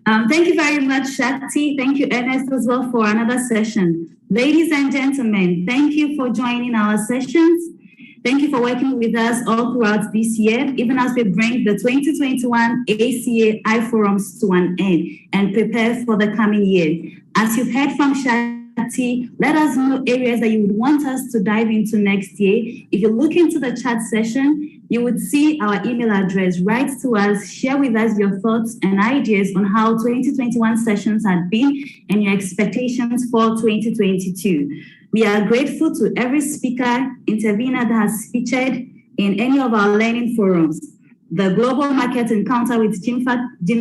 K: Thank you very much, Shakti. Thank you, Ernest, as well, for another session. Ladies and gentlemen, thank you for joining our sessions. Thank you for working with us all throughout this year, even as we bring the 2021 ACA iForums to an end and prepare for the coming year. As you've heard from Shakti, let us know areas that you would want us to dive into next year. If you look into the chat session, you would see our email address. Write to us, share with us your thoughts and ideas on how 2021 sessions had been and your expectations for 2022. We are grateful to every speaker, intervener that has featured in any of our learning forums. The Global Market Encounter with Jim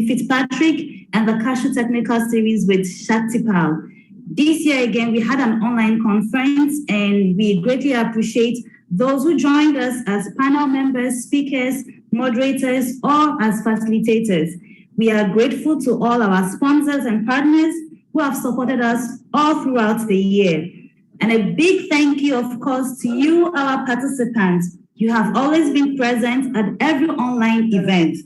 K: Fitzpatrick and the Cashew Technical Series with Shakti Pal. This year again, we had an online conference and we greatly appreciate those who joined us as panel members, speakers, moderators, or as facilitators. We are grateful to all our sponsors and partners who have supported us all throughout the year. And a big thank you, of course, to you, our participants. You have always been present at every online event.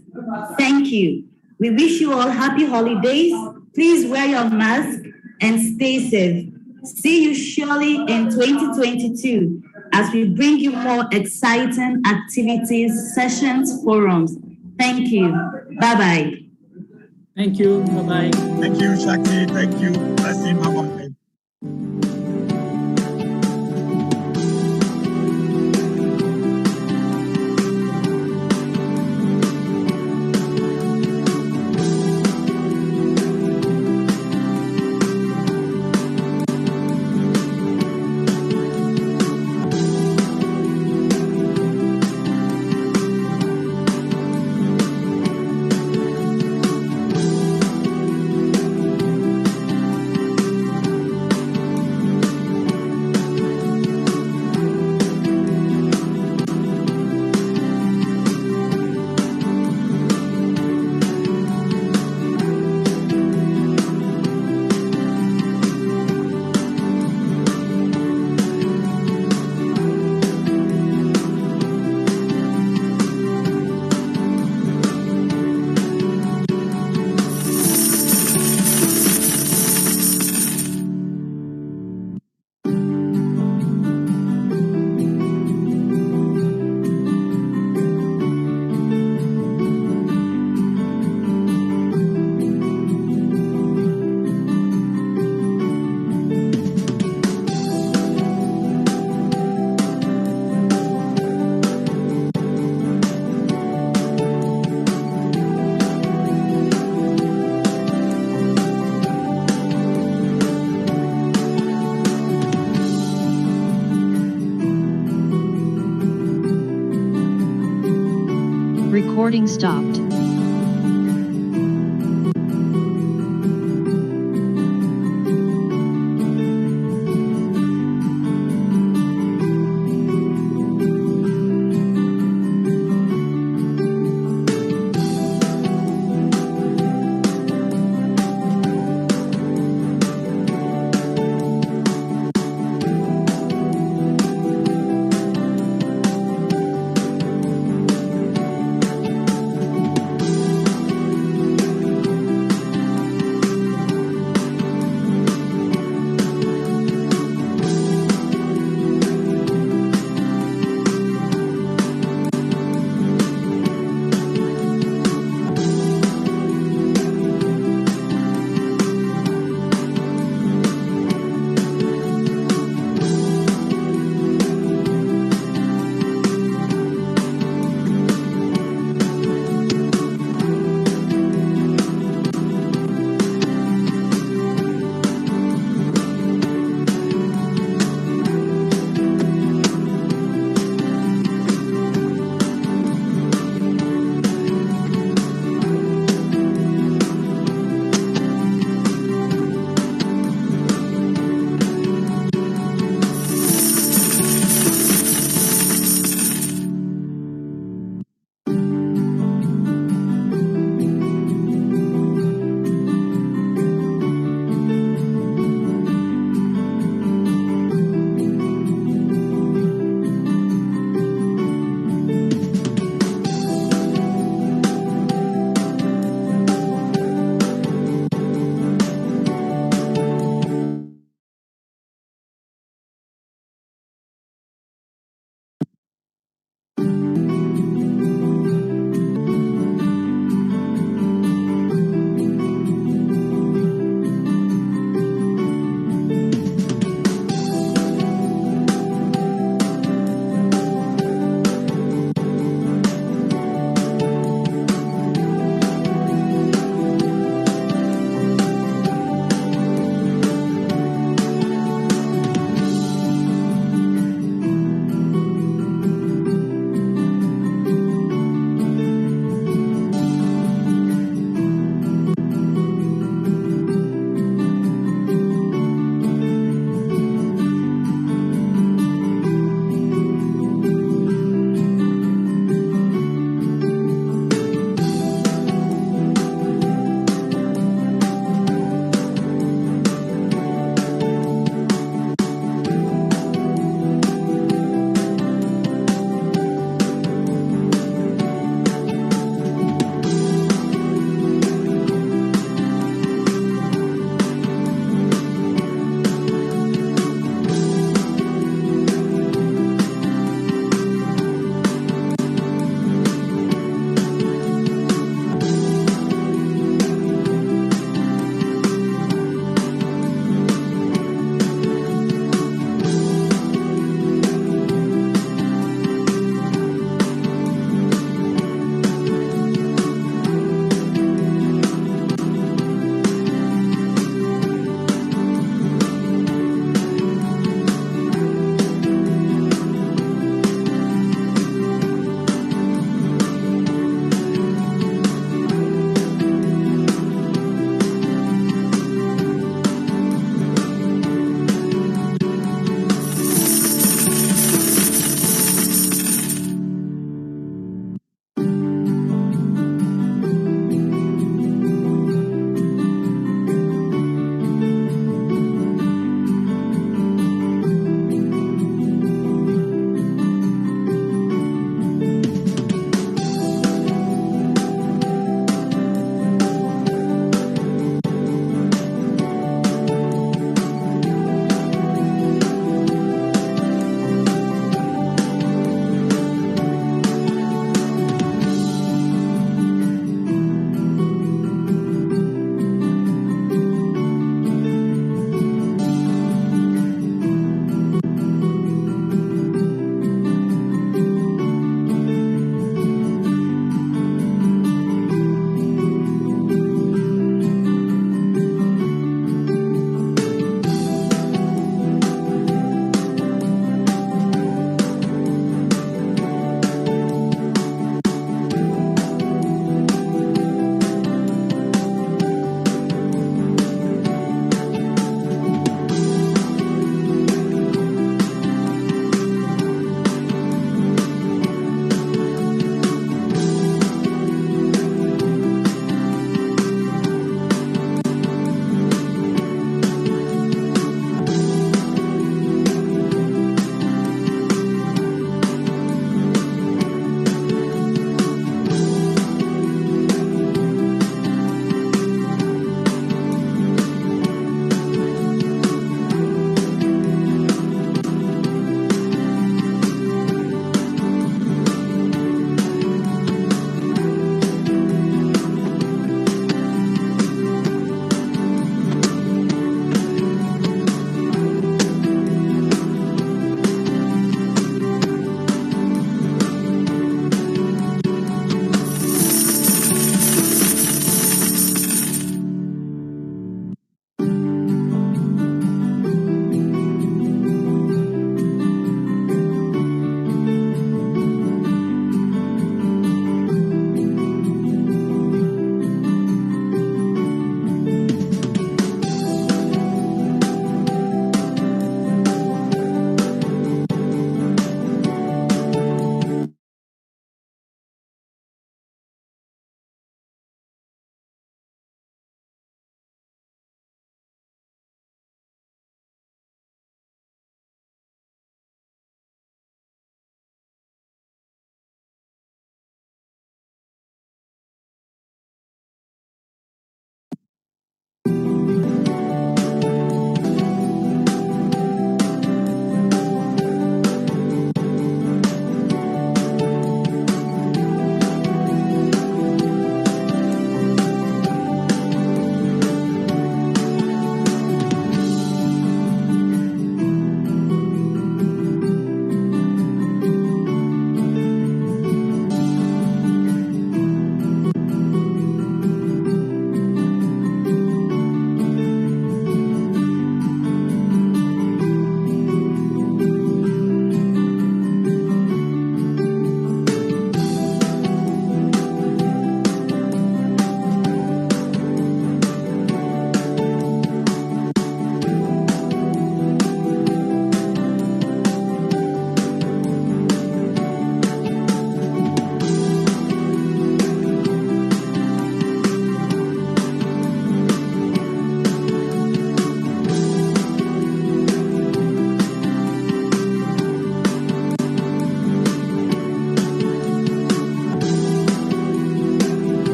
K: Thank you. We wish you all happy holidays. Please wear your mask and stay safe. See you surely in 2022 as we bring you more exciting activities, sessions, forums. Thank you. Bye-bye.
I: Thank you. Bye-bye.
H: Thank you, Shakti. Thank you. Blessing. Bye-bye.
G: Recording stopped.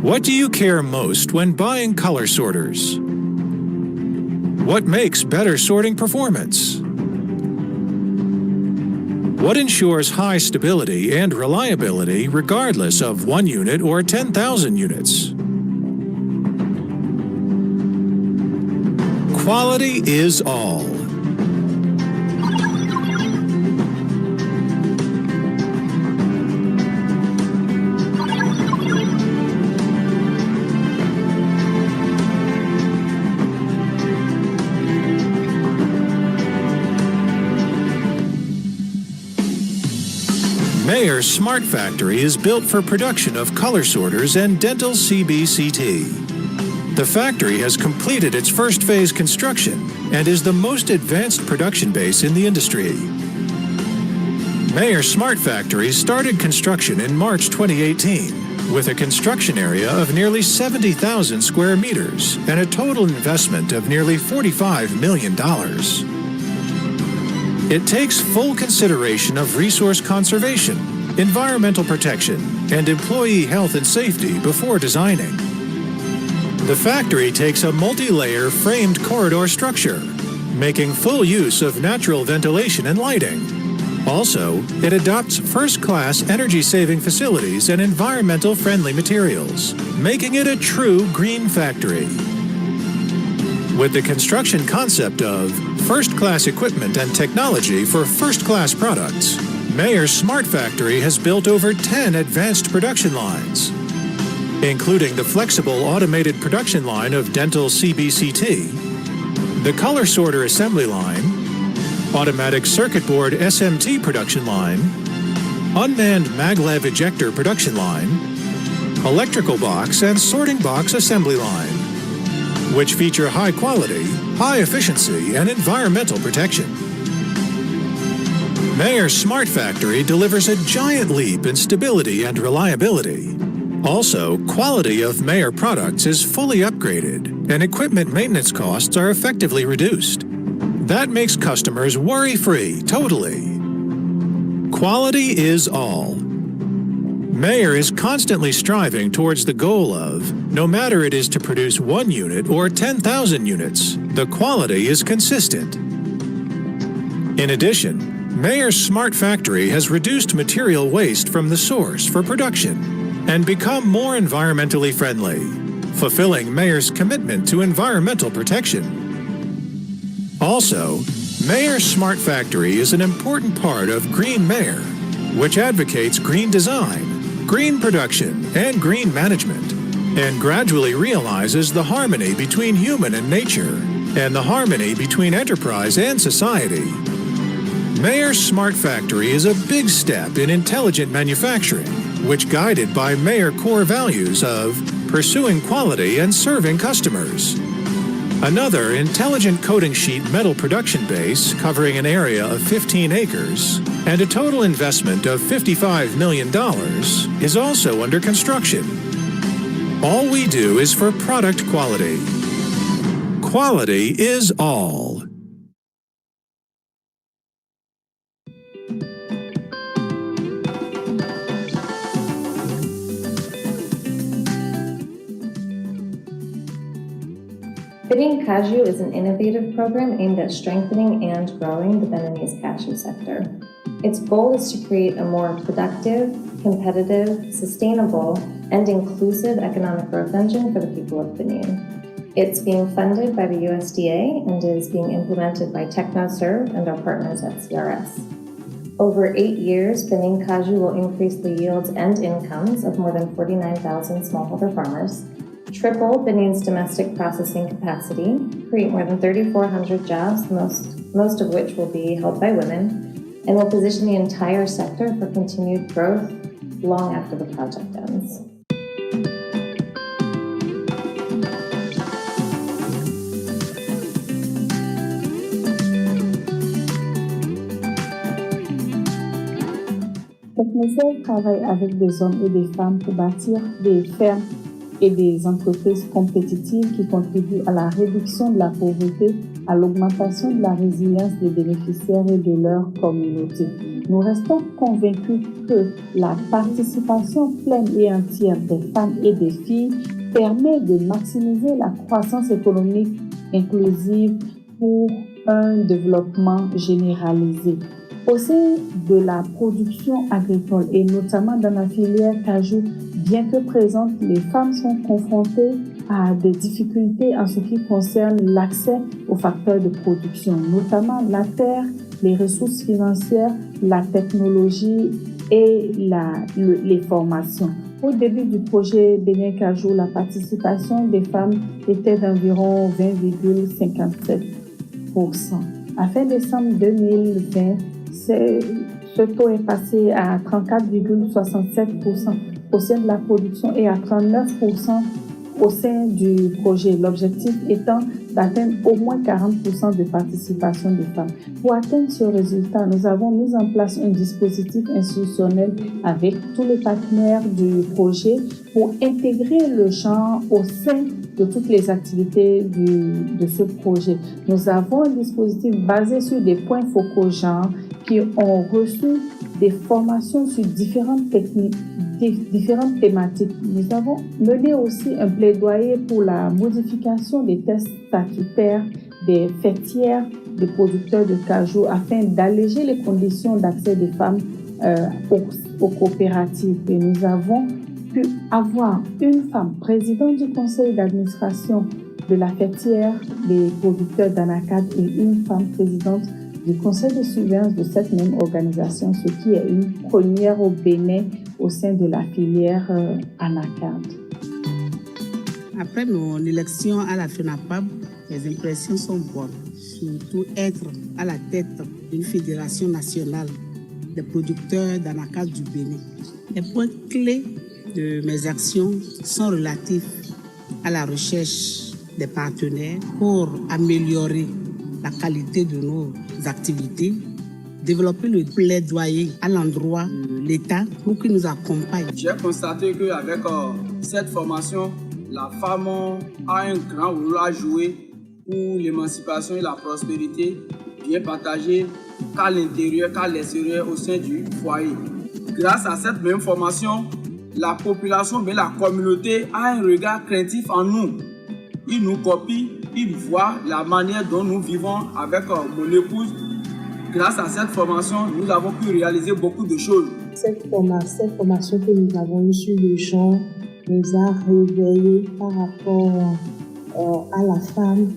A: What do you care most when buying color sorters? What makes better sorting performance? What ensures high stability and reliability regardless of 1 unit or 10,000 units? Quality is all. Mayer's Smart Factory is built for production of color sorters and dental CBCT. The factory has completed its first phase construction and is the most advanced production base in the industry. Mayer's Smart Factory started construction in March 2018 with a construction area of nearly 70,000 square meters and a total investment of nearly $45 million. It takes full consideration of resource conservation, environmental protection, and employee health and safety before designing. The factory takes a multi-layer framed corridor structure, making full use of natural ventilation and lighting. Also, it adopts first-class energy-saving facilities and environmental-friendly materials, making it a true green factory. With the construction concept of first-class equipment and technology for first-class products, Mayer's Smart Factory has built over 10 advanced production lines, including the flexible automated production line of dental CBCT, the color sorter assembly line, automatic circuit board SMT production line, unmanned maglev ejector production line, electrical box and sorting box assembly line, which feature high quality, high efficiency, and environmental protection. Mayer's Smart Factory delivers a giant leap in stability and reliability. Also, quality of Mayer products is fully upgraded, and equipment maintenance costs are effectively reduced. That makes customers worry-free totally. Quality is all. Mayer is constantly striving towards the goal of, no matter it is to produce 1 unit or 10,000 units, the quality is consistent. In addition, Mayer's Smart Factory has reduced material waste from the source for production and become more environmentally friendly, fulfilling Mayer's commitment to environmental protection. Also, Mayer's Smart Factory is an important part of Green Mayer, which advocates green design, green production, and green management, and gradually realizes the harmony between human and nature, and the harmony between enterprise and society. Mayer's Smart Factory is a big step in intelligent manufacturing, which guided by Mayer core values of pursuing quality and serving customers. Another intelligent coating sheet metal production base covering an area of 15 acres and a total investment of $55 million is also under construction. All we do is for product quality. Quality is all.
B: Fitting Cashew is an innovative program aimed at strengthening and growing the Beninese cashew sector. Its goal is to create a more productive, competitive, sustainable, and inclusive economic growth engine for the people of Benin. It's being funded by the USDA and is being implemented by TechnoServe and our partners at CRS. Over 8 years, Benin Cashew will increase the yields and incomes of more than 49,000 smallholder farmers, triple Benin's domestic processing capacity, create more than 3,400 jobs, most of which will be held by women, and will position the entire sector for continued growth long after the project ends.
C: TechnoServe travaille avec des hommes et des femmes pour bâtir des fermes et des entreprises compétitives qui contribuent à la réduction de la pauvreté, à l'augmentation de la résilience des bénéficiaires et de leur communauté. Nous restons convaincus que la participation pleine et entière des femmes et des filles permet de maximiser la croissance économique inclusive pour un développement généralisé. Au sein de la production agricole et notamment dans la filière cajou, bien que présentes, les femmes sont confrontées à des difficultés en ce qui concerne l'accès aux facteurs de production, notamment la terre, les ressources financières, la technologie et les formations. Au début du projet Bénin Cajou, la participation des femmes était d'environ 20,57%. À fin décembre 2020, ce taux est passé à 34,67% au sein de la production et à 39% au sein du projet. L'objectif étant d'atteindre au moins 40% de participation des femmes. Pour atteindre ce résultat, nous avons mis en place un dispositif institutionnel avec tous les partenaires du projet pour intégrer le genre au sein de toutes les activités de ce projet. Nous avons un dispositif basé sur des points focaux genre qui ont reçu des formations sur différentes techniques, différentes thématiques. Nous avons mené aussi un plaidoyer pour la modification des tests statutaires des fêtières des producteurs de cajou afin d'alléger les conditions d'accès des femmes aux coopératives. Et nous avons pu avoir une femme présidente du conseil d'administration de la fêtière des producteurs d'Anacad et une femme présidente du conseil de surveillance de cette même organisation, ce qui est une première au Bénin au sein de la filière Anacad.
D: Après mon élection à la FENAPAB, les impressions sont bonnes, surtout être à la tête d'une fédération nationale des producteurs d'Anacad du Bénin. Les points clés de mes actions sont relatifs à la recherche des partenaires pour améliorer la qualité de nos activités, développer le plaidoyer à l'endroit de l'État pour qu'il nous accompagne.
E: J'ai constaté qu'avec cette formation, la femme a un grand rôle à jouer pour l'émancipation et la prospérité, bien partagée qu'à l'intérieur, qu'à l'extérieur, au sein du foyer. Grâce à cette même formation, la population, mais la communauté a un regard craintif en nous. Ils nous copient, ils voient la manière dont nous vivons avec mon épouse. Grâce à cette formation, nous avons pu réaliser beaucoup de choses.
F: Cette formation que nous avons eue sur le genre nous a réveillés par rapport à la femme,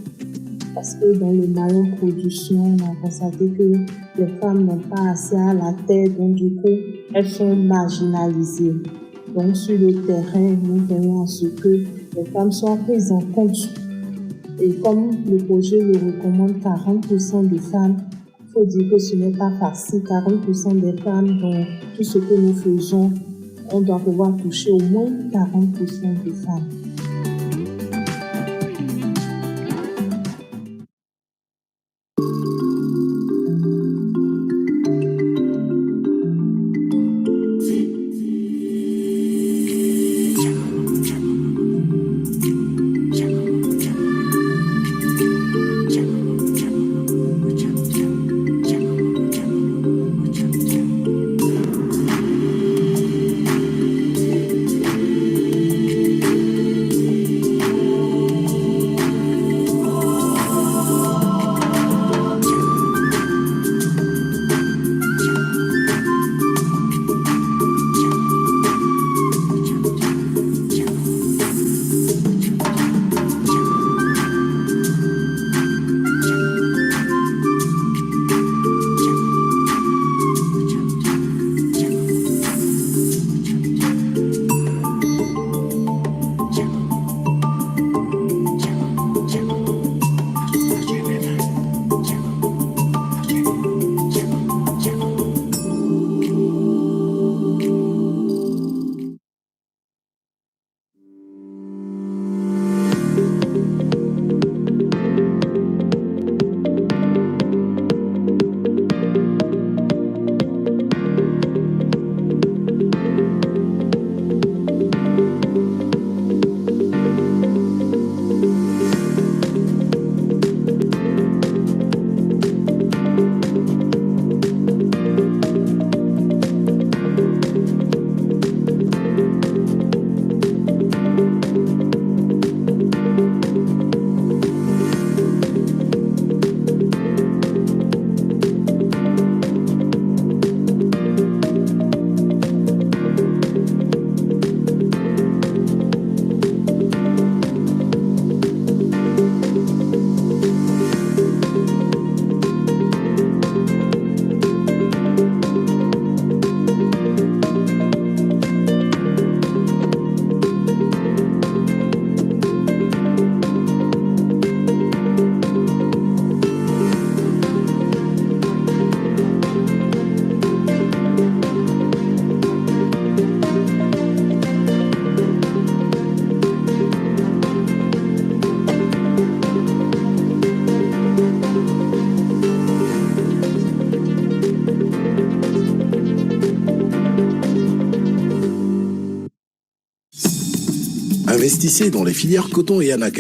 F: parce que dans le maillon production, on a constaté que les femmes n'ont pas assez à la tête, donc du coup, elles sont marginalisées. Donc sur le terrain, nous voyons à ce que les femmes soient prises en compte. Et comme le projet le recommande 40% de femmes, il faut dire que ce n'est pas facile. 40% des femmes, dans tout ce que nous faisons, on doit pouvoir toucher au moins 40% de femmes.
L: Investissez dans les filières coton et anacarde.